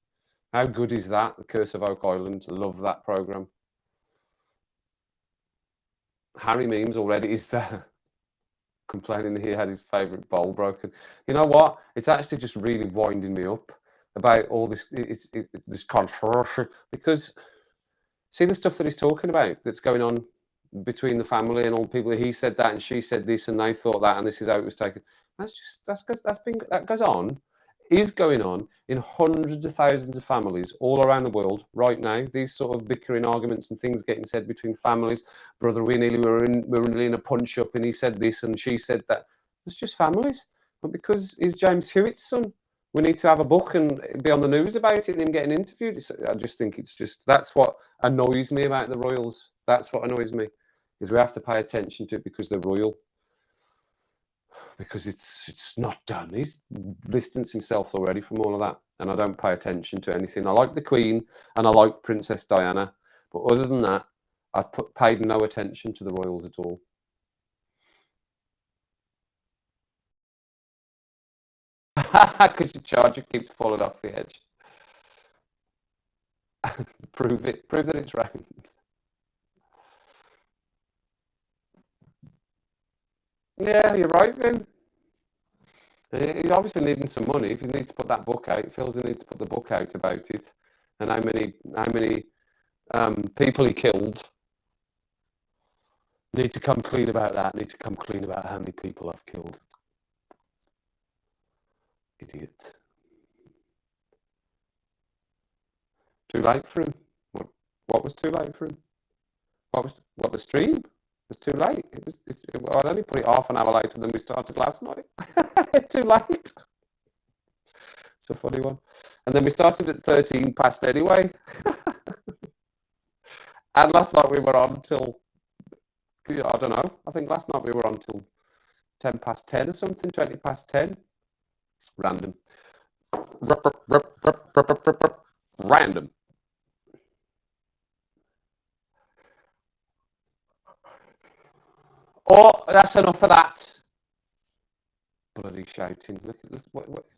How good is that? The Curse of Oak Island. Love that program. Harry Memes already is there. Complaining he had his favourite bowl broken. You know what? It's actually just really winding me up about all this this controversy because see the stuff that he's talking about that's going on between the family and all the people. He said that and she said this and they thought that and this is how it was taken. That goes on is going on in hundreds of thousands of families all around the world right now. These sort of bickering arguments and things getting said between families. Brother, we were nearly in a punch up, and he said this and she said that. It's just families. But because he's James Hewitt's son, we need to have a book and be on the news about it and him getting interviewed. I just think that's what annoys me about the royals. That's what annoys me, is we have to pay attention to it because they're royal. Because it's not done. He's distanced himself already from all of that, and I don't pay attention to anything. I like the Queen and I like Princess Diana, but other than that, I paid no attention to the royals at all. Because your charger keeps falling off the edge. Prove it. Prove that it's round. Yeah, you're right, then. He's obviously needing some money. If he needs to put that book out, he feels he needs to put the book out about it and how many people he killed. Need to come clean about that. Need to come clean about how many people I've killed. Idiot. Too late for him. What was too late for him? What the stream? It was too late. I'd only put it half an hour later than we started last night. Too late. It's a funny one. And then we started at 13 past anyway. And last night we were on till, I don't know. I think last night we were on till 10 past 10 or something, 20 past 10. Random. Random. Oh, that's enough of that. Bloody shouting. Look,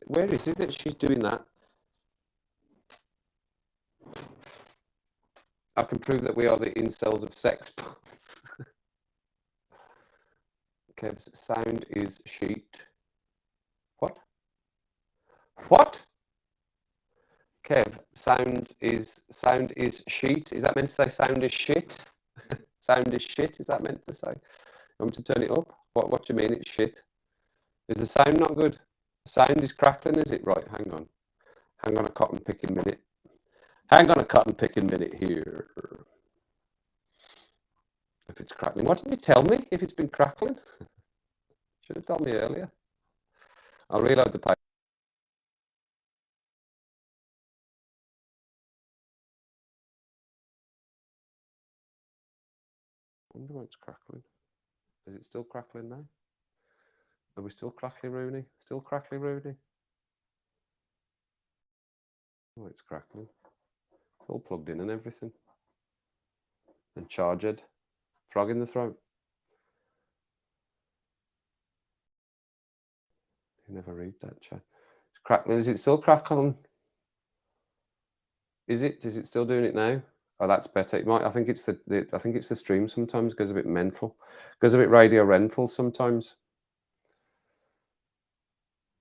where is it that she's doing that? I can prove that we are the incels of sex bots. Kev's sound is sheet. What? Kev, sound is sheet. Is that meant to say sound is shit? Sound is shit. Is that meant to say? You want me to turn it up? What do you mean it's shit? Is the sound not good? Sound is crackling, is it? Right, hang on. Hang on a cotton picking minute. Hang on a cotton picking minute here. If it's crackling. Why didn't you tell me if it's been crackling? Should have told me earlier. I'll reload the page. I wonder why it's crackling. Is it still crackling now? Are we still crackly Rooney? Still crackly Rooney? Oh, it's crackling. It's all plugged in and everything. And charged. Frog in the throat. You never read that chat. It's crackling. Is it still crackling? Is it? Is it still doing it now? Oh, that's better. It might. I think it's the stream. Sometimes goes a bit mental. Goes a bit radio rental sometimes.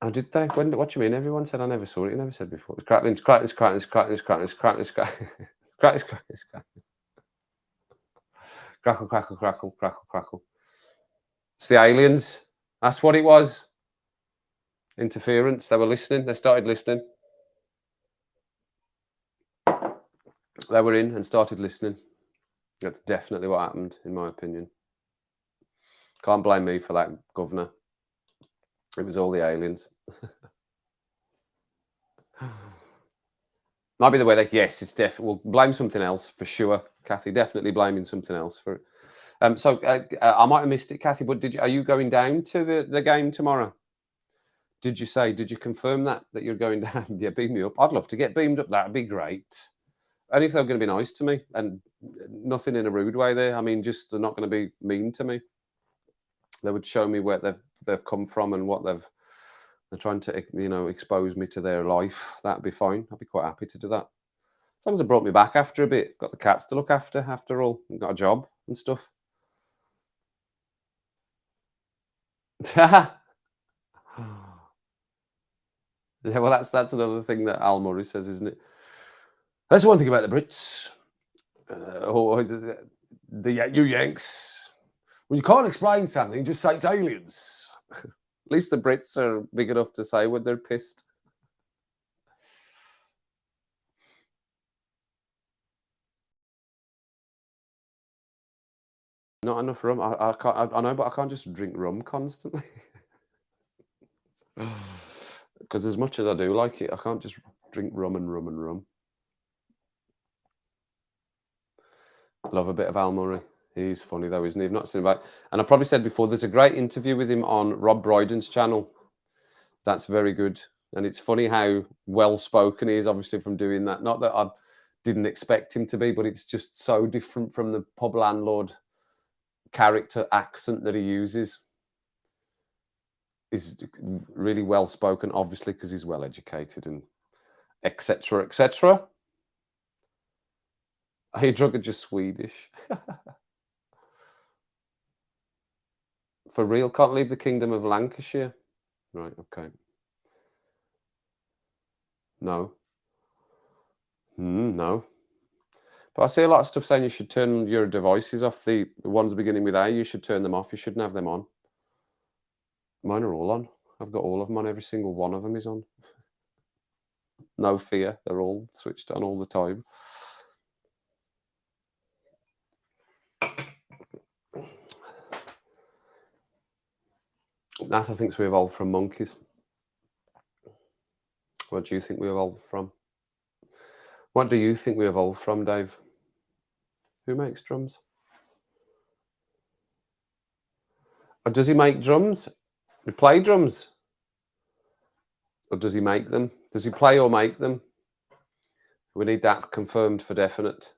Oh, did they? When? What do you mean? Everyone said I never saw it. You never said before. It's crackling. It's crackling. It's crackling. It's crackling. It's crackling. It's crackling. It's crackling. It's crackling. It's crackling. Crackle, crackle, crackle, crackle, crackle. It's the aliens. That's what it was. Interference. They were listening. They started listening. They were in and started listening. That's definitely what happened, in my opinion. Can't blame me for that, governor. It was all the aliens. Might be the way they. Yes, it's definitely. We'll blame something else for sure, Kathy. Definitely blaming something else for it. So I might have missed it, Kathy. But are you going down to the game tomorrow? Did you confirm that you're going down? Yeah, beam me up. I'd love to get beamed up. That'd be great. Only if they're going to be nice to me, and nothing in a rude way there. I mean, just they're not going to be mean to me. They would show me where they've come from and what they're trying to, expose me to their life. That'd be fine. I'd be quite happy to do that. As long as they brought me back after a bit. Got the cats to look after all. Got a job and stuff. Yeah, well, that's another thing that Al Murray says, isn't it? That's one thing about the Brits. You Yanks. When you can't explain something, just say it's aliens. At least the Brits are big enough to say when they're pissed. Not enough rum. I can't. I know, but I can't just drink rum constantly. Because as much as I do like it, I can't just drink rum and rum and rum. Love a bit of Al Murray. He's funny though, isn't he? I've not seen about. And I probably said before, there's a great interview with him on Rob Brydon's channel. That's very good. And it's funny how well spoken he is, obviously, from doing that. Not that I didn't expect him to be, but it's just so different from the pub landlord character accent that he uses. He's really well spoken, obviously, because he's well educated and etc. etc. Are you drunk or just Swedish? For real, can't leave the kingdom of Lancashire. Right, okay. No. No. But I see a lot of stuff saying you should turn your devices off. The ones beginning with A, you should turn them off. You shouldn't have them on. Mine are all on. I've got all of them on. Every single one of them is on. No fear. They're all switched on all the time. That, I think, we evolved from monkeys. What do you think we evolved from? What do you think we evolved from, Dave? Who makes drums? Or does he make drums? He play drums? Or does he make them? Does he play or make them? We need that confirmed for definite,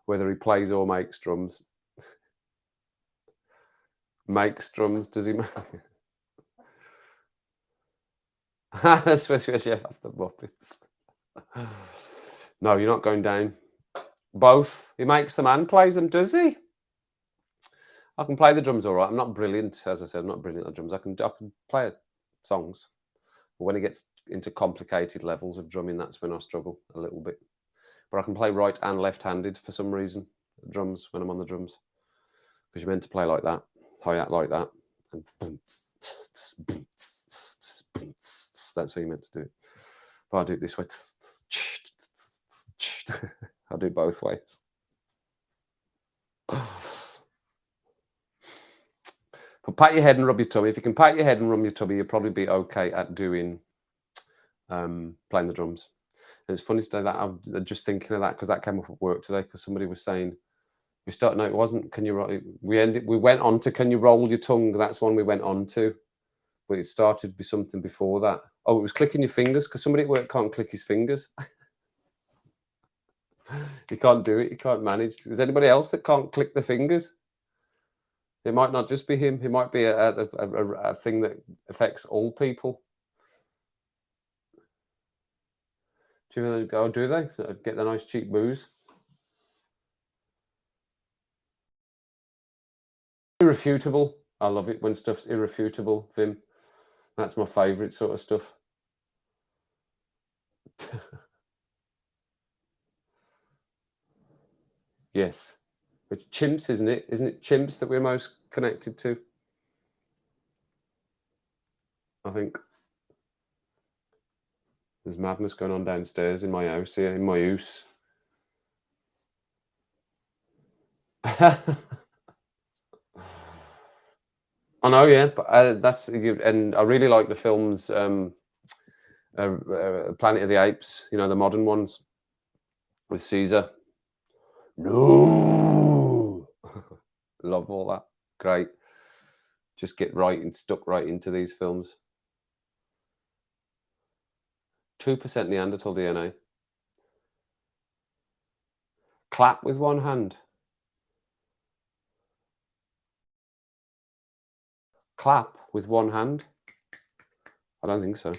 whether he plays or makes drums. Makes drums, does he? Especially chef after Muppets. No, you're not going down. Both. He makes them and plays them, does he? I can play the drums all right. I'm not brilliant, as I said. I'm not brilliant at drums. I can play songs. But when it gets into complicated levels of drumming, that's when I struggle a little bit. But I can play right and left-handed for some reason. Drums, when I'm on the drums, because you're meant to play like that, hi-hat like that, and that's how you're meant to do it. But I do it this way. I do it both ways. But pat your head and rub your tummy. If you can pat your head and rub your tummy, you'll probably be okay at doing playing the drums. And it's funny today that I'm just thinking of that because that came up at work today because somebody was saying we started. No, it wasn't. Can you? We went on to can you roll your tongue? That's one we went on to, but it started with something before that. Oh, it was clicking your fingers because somebody at work can't click his fingers. He can't do it. He can't manage. Is anybody else that can't click the fingers? It might not just be him. It might be a thing that affects all people. Do they go? Do they get the nice cheap booze? Irrefutable. I love it when stuff's irrefutable, Vim. That's my favourite sort of stuff. Yes. It's chimps, isn't it? Isn't it chimps that we're most connected to? I think. There's madness going on downstairs in my house here, in my house. I know, yeah, but that's and I really like the films Planet of the Apes, you know, the modern ones with Caesar. No, love all that. Great. Just get right and stuck right into these films. 2% Neanderthal DNA. Clap with one hand. Clap with one hand? I don't think so.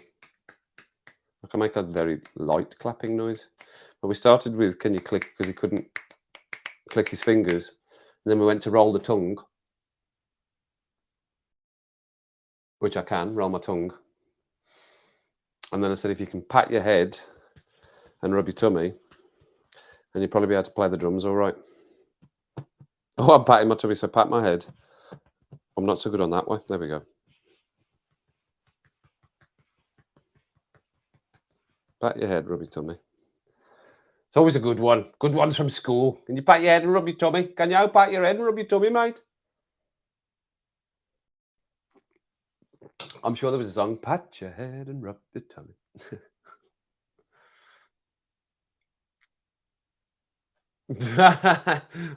I can make a very light clapping noise. But we started with can you click because he couldn't click his fingers. And then we went to roll the tongue, which I can, roll my tongue. And then I said, if you can pat your head and rub your tummy, then you'll probably be able to play the drums all right. Oh, I'm patting my tummy, so pat my head. I'm not so good on that way. There we go. Pat your head, rub your tummy. It's always a good one. Good ones from school. Can you pat your head and rub your tummy? Can you pat your head and rub your tummy, mate? I'm sure there was a song, pat your head and rub your tummy.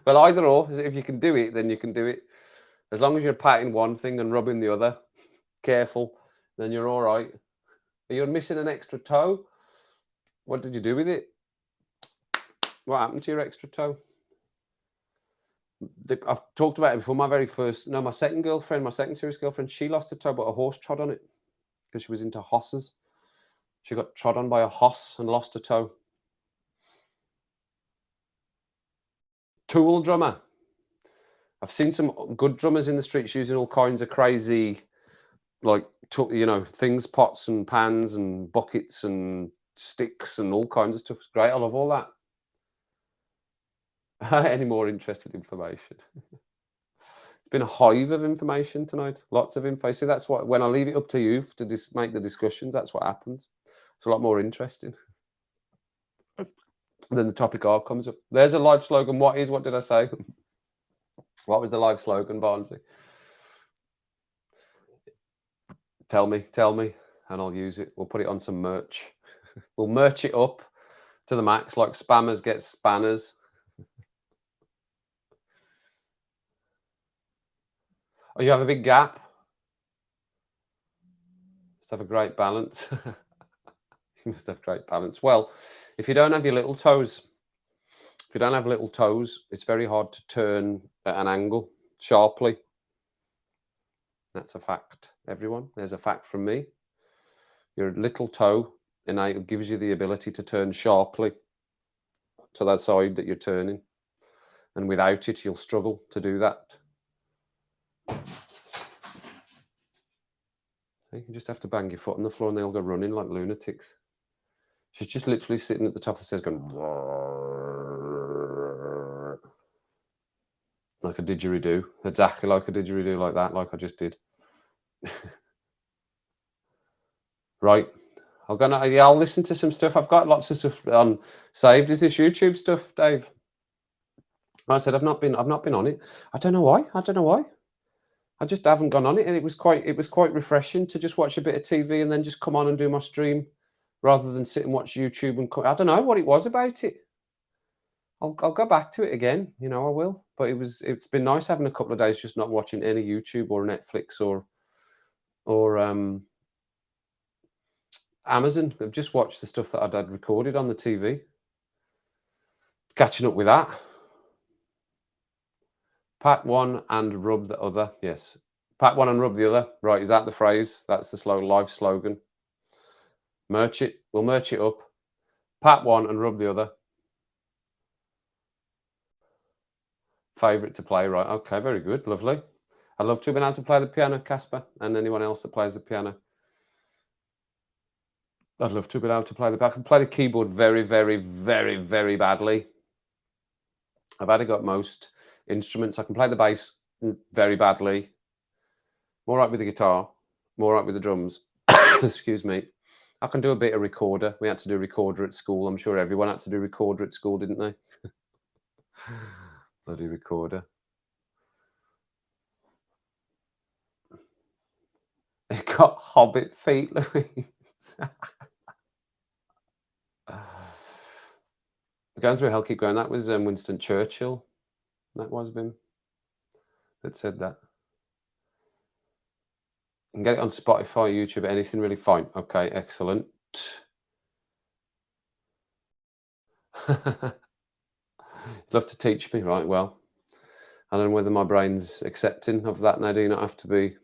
Well, either or. If you can do it, then you can do it. As long as you're patting one thing and rubbing the other, careful, then you're all right. You're missing an extra toe. What did you do with it? What happened to your extra toe? I've talked about it before. My second girlfriend, my second serious girlfriend, she lost a toe, but a horse trod on it because she was into hosses. She got trod on by a hoss and lost a toe. Tool drummer. I've seen some good drummers in the streets using all kinds of crazy, like, things, pots and pans and buckets and sticks and all kinds of stuff. It's great. I love all that. Any more interested information? It's been a hive of information tonight. Lots of info. So that's what, when I leave it up to you to make the discussions, that's what happens. It's a lot more interesting. Then the topic R comes up. There's a live slogan. What did I say? What was the live slogan, Barnsley? Tell me, and I'll use it. We'll put it on some merch. We'll merch it up to the max, like spammers get spanners. Oh, you have a big gap. Must have a great balance. You must have great balance. Well, if you don't have your little toes, it's very hard to turn at an angle sharply. That's a fact, everyone. There's a fact from me. Your little toe gives you the ability to turn sharply to that side that you're turning. And without it, you'll struggle to do that. You just have to bang your foot on the floor and they'll go running like lunatics. She's just literally sitting at the top of the stairs going like a didgeridoo. Exactly like a didgeridoo, like that, like I just did. Right. I'll listen to some stuff. I've got lots of stuff on saved. Is this YouTube stuff, Dave? I said I've not been on it. I don't know why. I just haven't gone on it, and it was quite refreshing to just watch a bit of TV and then just come on and do my stream rather than sit and watch YouTube. And I don't know what it was about it. I'll go back to it again. I will. But it's been nice having a couple of days just not watching any YouTube or Netflix or Amazon. I've just watched the stuff that I'd had recorded on the TV. Catching up with that. Pat one and rub the other. Yes. Pat one and rub the other. Right. Is that the phrase? That's the live slogan. Merch it. We'll merch it up. Pat one and rub the other. Favourite to play. Right. Okay. Very good. Lovely. I'd love to have been able to play the piano, Casper, and anyone else that plays the piano. I'd love to have been able to play I can play the keyboard very, very, very, very badly. I've had got most instruments. I can play the bass very badly. I'm all right with the guitar. I'm all right with the drums. Excuse me. I can do a bit of recorder. We had to do recorder at school. I'm sure everyone had to do recorder at school, didn't they? Bloody recorder. It got hobbit feet, Louise. Going through hell, keep going. That was Winston Churchill. That was him that said that. You can get it on Spotify, YouTube, anything really. Fine. Okay, excellent. Love to teach me, right? Well, I don't know whether my brain's accepting of that now. Do you not have to be?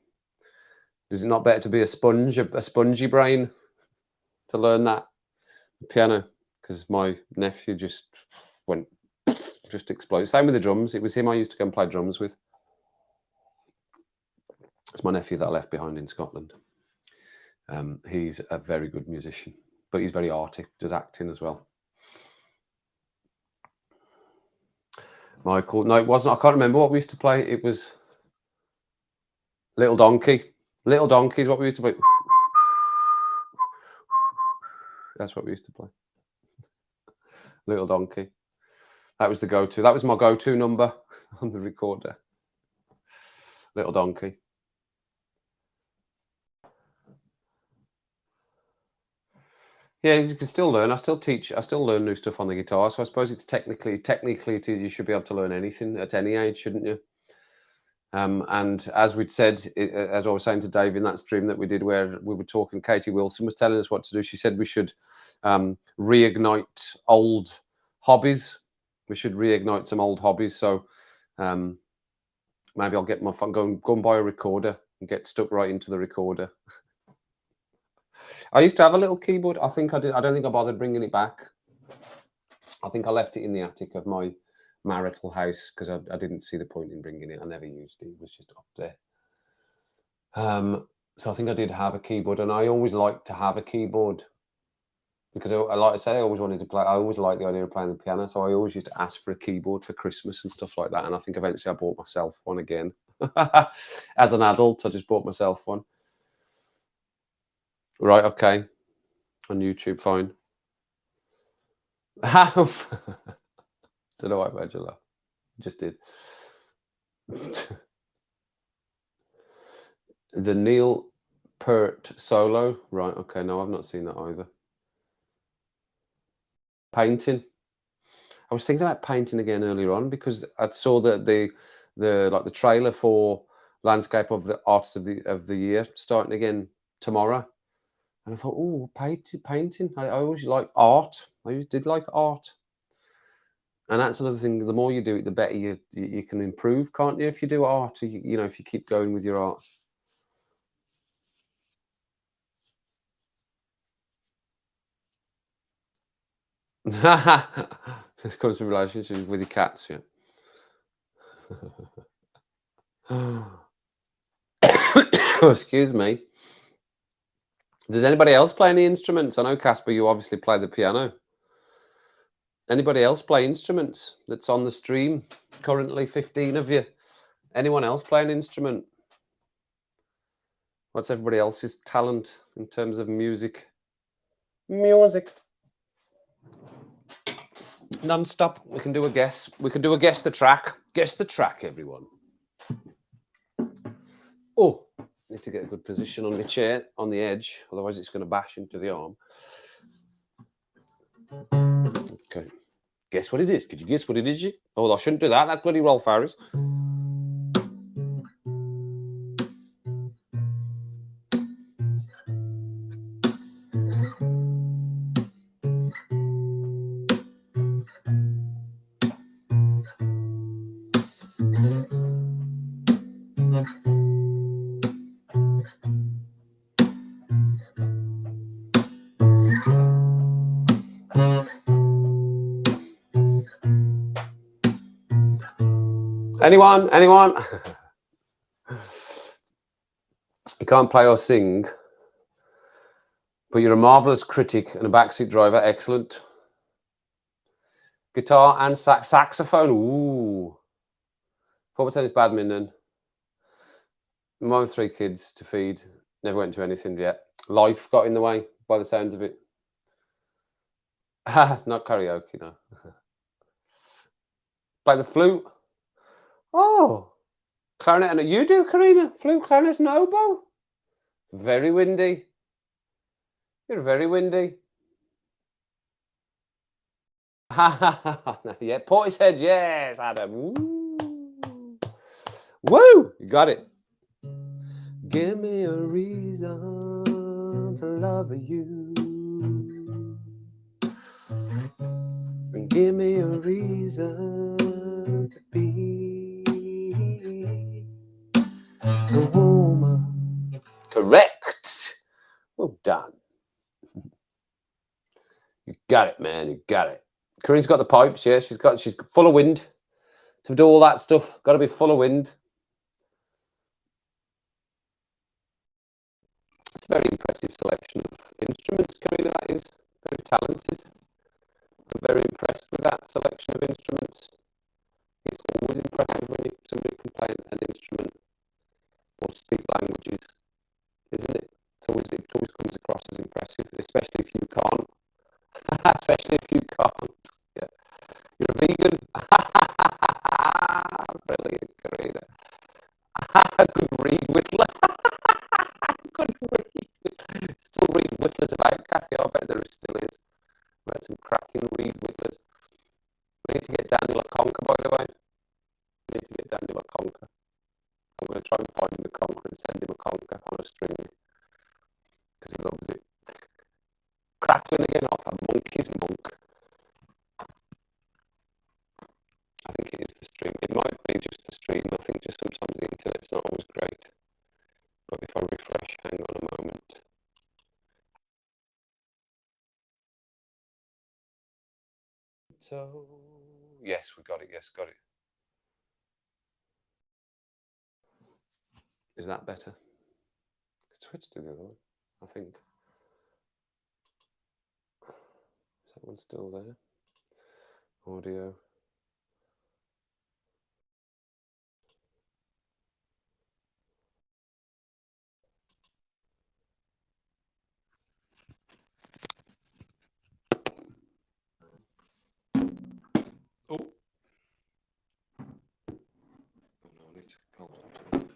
Is it not better to be a sponge, a spongy brain, to learn that piano? Because my nephew just exploded. Same with the drums. It was him I used to go and play drums with. It's my nephew that I left behind in Scotland. He's a very good musician, but he's very arty, does acting as well. Michael, no, it wasn't. I can't remember what we used to play. It was Little Donkey. Little Donkey is what we used to play. That's what we used to play. Little donkey. That was the go-to. That was my go-to number on the recorder. Little donkey. Yeah, you can still learn. I still teach. I still learn new stuff on the guitar. So I suppose it's technically you should be able to learn anything at any age, shouldn't you? And as we'd said, as I was saying to Dave in that stream that we did, where we were talking, Katie Wilson was telling us what to do. She said we should reignite old hobbies. We should reignite some old hobbies. So maybe I'll get my phone, go and buy a recorder and get stuck right into the recorder. I used to have a little keyboard. I think I did. I don't think I bothered bringing it back. I think I left it in the attic of my marital house because I didn't see the point in bringing it. I never used it. It was just up there. So I think I did have a keyboard, and I always liked to have a keyboard because, like I say, I always wanted to play. I always liked the idea of playing the piano, so I always used to ask for a keyboard for Christmas and stuff like that. And I think eventually I bought myself one again. As an adult, I just bought myself one. Right, okay. On YouTube, fine. Don't know why I made you laugh. Just did. The Neil Peart solo. Right, okay. No, I've not seen that either. Painting. I was thinking about painting again earlier on because I saw that the trailer for Landscape of the Artists of the Year starting again tomorrow. And I thought, oh, painting. I always like art. I always did like art. And that's another thing. The more you do it, the better you can improve, can't you? If you do art, you know, if you keep going with your art. This comes to relationships with your cats, yeah. Excuse me. Does anybody else play any instruments? I know, Casper, you obviously play the piano. Anybody else play instruments that's on the stream currently? 15 of you. Anyone else play an instrument? What's everybody else's talent in terms of music? Music. Non-stop. We can do a guess. We can do a guess the track. Guess the track, everyone. Oh, need to get a good position on the chair, on the edge. Otherwise, it's going to bash into the arm. Okay. Guess what it is. Could you guess what it is? Oh, I shouldn't do that. That's bloody Rolf Harris. Anyone? Anyone? You can't play or sing, but you're a marvelous critic and a backseat driver. Excellent. Guitar and saxophone. Ooh. Football, tennis, badminton. Mom with 3 kids to feed. Never went to anything yet. Life got in the way by the sounds of it. Not karaoke, no. Play the flute. Oh, clarinet and you do, Karina? Flute, clarinet, and oboe. Very windy. You're very windy. Yeah, Portishead. Yes, Adam. Woo. Woo! You got it. Give me a reason to love you. And give me a reason to be a woman. Correct. Well done. You got it, man. You got it. Corinne's got the pipes, yeah. She's full of wind to do all that stuff. Got to be full of wind. It's a very impressive selection of instruments, Karina. That is very talented. I'm very impressed with that selection of instruments. It's always impressive when somebody can play an instrument or speak languages, isn't it? It always comes across as impressive, especially if you can't. Especially if you can't. So, yes, we got it. Yes, got it. Is that better? Switch to the other one, I think. Is that one still there? Audio. Oh. Oh no, I need to hold on.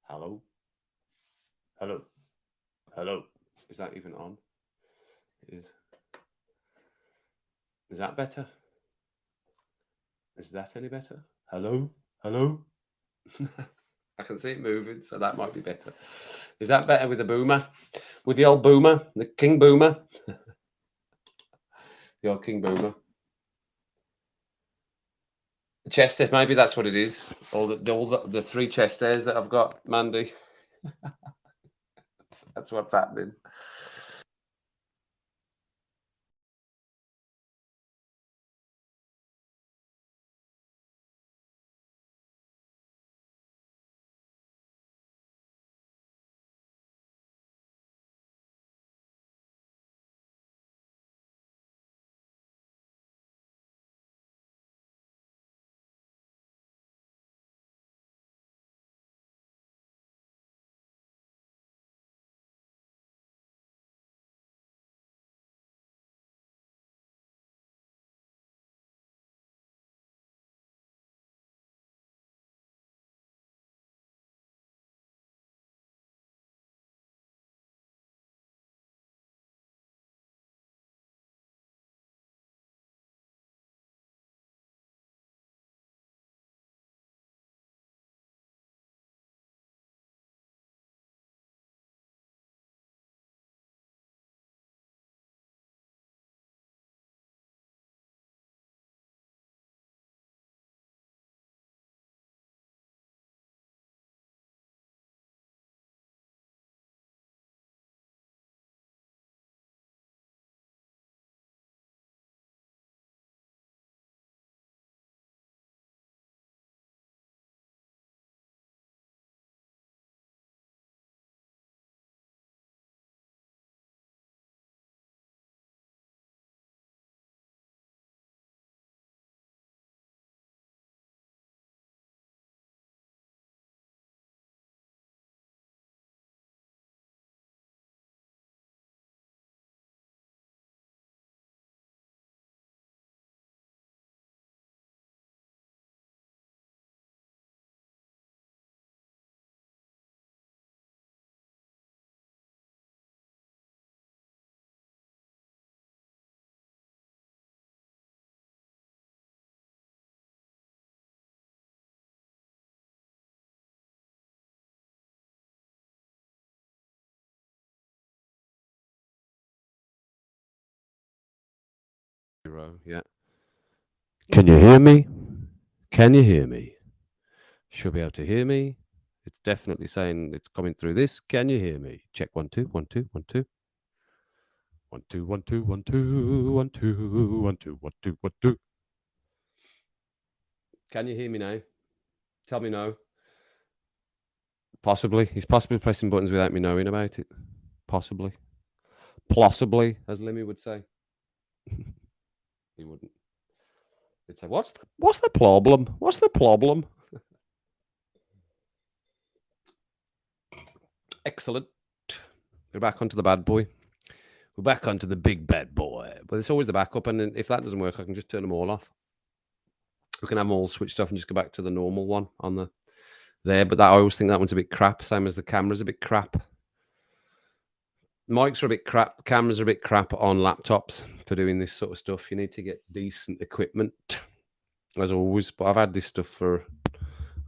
Hello? Hello? Hello? Is that even on? It is. Is that better? Is that any better? Hello? Hello? I can see it moving, so that might be better. Is that better with the boomer? With the old boomer? The King Boomer? The old King Boomer. Chester, maybe that's what it is. All the three chest hairs that I've got, Mandy. That's what's happening. Yeah. Can you hear me? Can you hear me? Should be able to hear me. It's definitely saying it's coming through this. Can you hear me? Check 1 2 1 2 1 2 1 2 1 2 1 2 1 2 1 2 1 2 1 2. Can you hear me now? Tell me no. Possibly. He's possibly pressing buttons without me knowing about it. Possibly. Possibly, as Limmy would say. He wouldn't. He'd say, what's the problem? What's the problem? Excellent. We're back onto the bad boy. We're back onto the big bad boy. But it's always the backup, and if that doesn't work, I can just turn them all off. We can have them all switched off and just go back to the normal one on the there. But that I always think that one's a bit crap. Same as the camera's a bit crap. Mics are a bit crap. Cameras are a bit crap on laptops for doing this sort of stuff. You need to get decent equipment, as always. But I've had this stuff for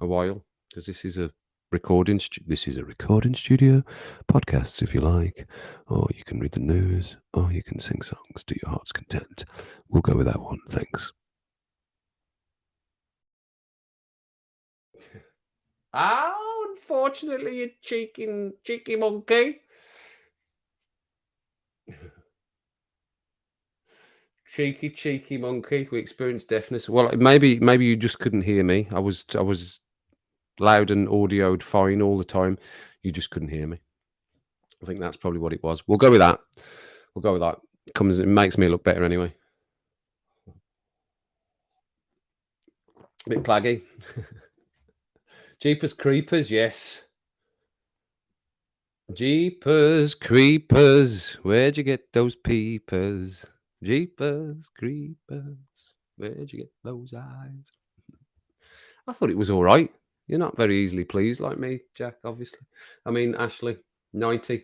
a while because this is a recording. This is a recording studio. Podcasts, if you like, or you can read the news, or you can sing songs to your heart's content. We'll go with that one. Thanks. Oh Unfortunately, you cheeky monkey. Cheeky monkey. We experienced deafness. Well, maybe you just couldn't hear me. I was loud and audioed fine all the time. You just couldn't hear me. I think that's probably what it was. We'll go with that. It makes me look better anyway. A bit claggy. Jeepers creepers, yes. Jeepers creepers, where'd you get those peepers? Jeepers creepers, where'd you get those eyes? I thought it was all right. You're not very easily pleased like me, Jack, obviously. I mean, Ashley, 90.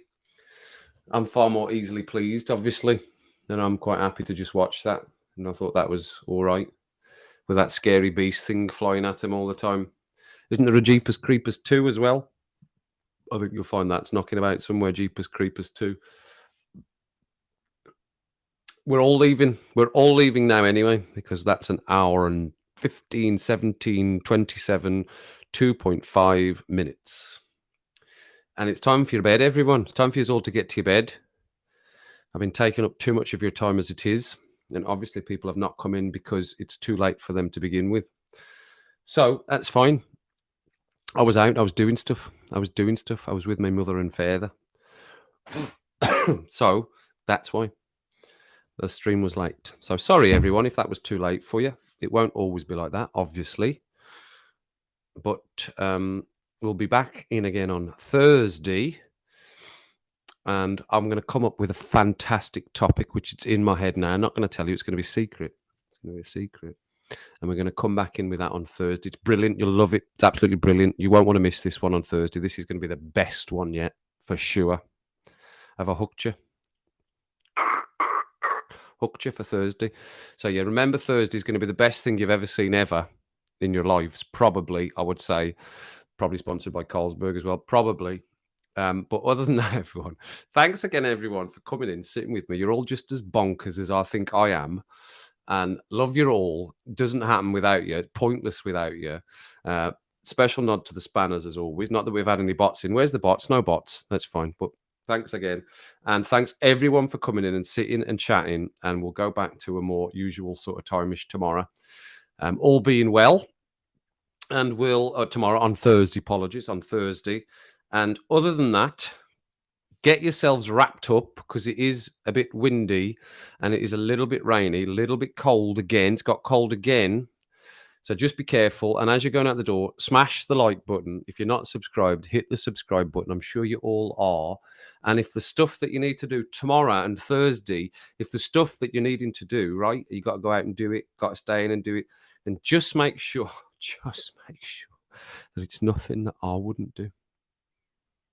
I'm far more easily pleased, obviously, and I'm quite happy to just watch that. And I thought that was all right with that scary beast thing flying at him all the time. Isn't there a Jeepers Creepers 2 as well? I think you'll find that's knocking about somewhere, Jeepers Creepers 2. We're all leaving now anyway, because that's an hour and 15, 17, 27, 2.5 minutes. And it's time for your bed, everyone. It's time for you all to get to your bed. I've been taking up too much of your time as it is. And obviously people have not come in because it's too late for them to begin with. So that's fine. I was out. I was doing stuff. I was with my mother and father. So that's why the stream was late. So sorry, everyone, if that was too late for you. It won't always be like that, obviously. But we'll be back in again on Thursday. And I'm going to come up with a fantastic topic, which it's in my head now. I'm not going to tell you. It's going to be secret. It's going to be a secret. And we're going to come back in with that on Thursday. It's brilliant. You'll love it. It's absolutely brilliant. You won't want to miss this one on Thursday. This is going to be the best one yet, for sure. Have I hooked you? Hooked you for Thursday. So yeah, remember Thursday is going to be the best thing you've ever seen ever in your lives. Probably, I would say. Probably sponsored by Carlsberg as well. Probably. But other than that, everyone, thanks again, everyone, for coming in, sitting with me. You're all just as bonkers as I think I am. And love you all. Doesn't happen without you. Pointless without you. Special nod to the spanners as always. Not that we've had any bots in. Where's the bots? No bots. That's fine. But thanks again. And thanks everyone for coming in and sitting and chatting. And we'll go back to a more usual sort of time-ish tomorrow. All being well. And we'll tomorrow on Thursday. Apologies, on Thursday. And other than that, get yourselves wrapped up because it is a bit windy and it is a little bit rainy, a little bit cold again. It's got cold again. So just be careful. And as you're going out the door, smash the like button. If you're not subscribed, hit the subscribe button. I'm sure you all are. And if the stuff that you need to do tomorrow and Thursday, if the stuff that you're needing to do, right, you got to go out and do it, got to stay in and do it, then just make sure that it's nothing that I wouldn't do.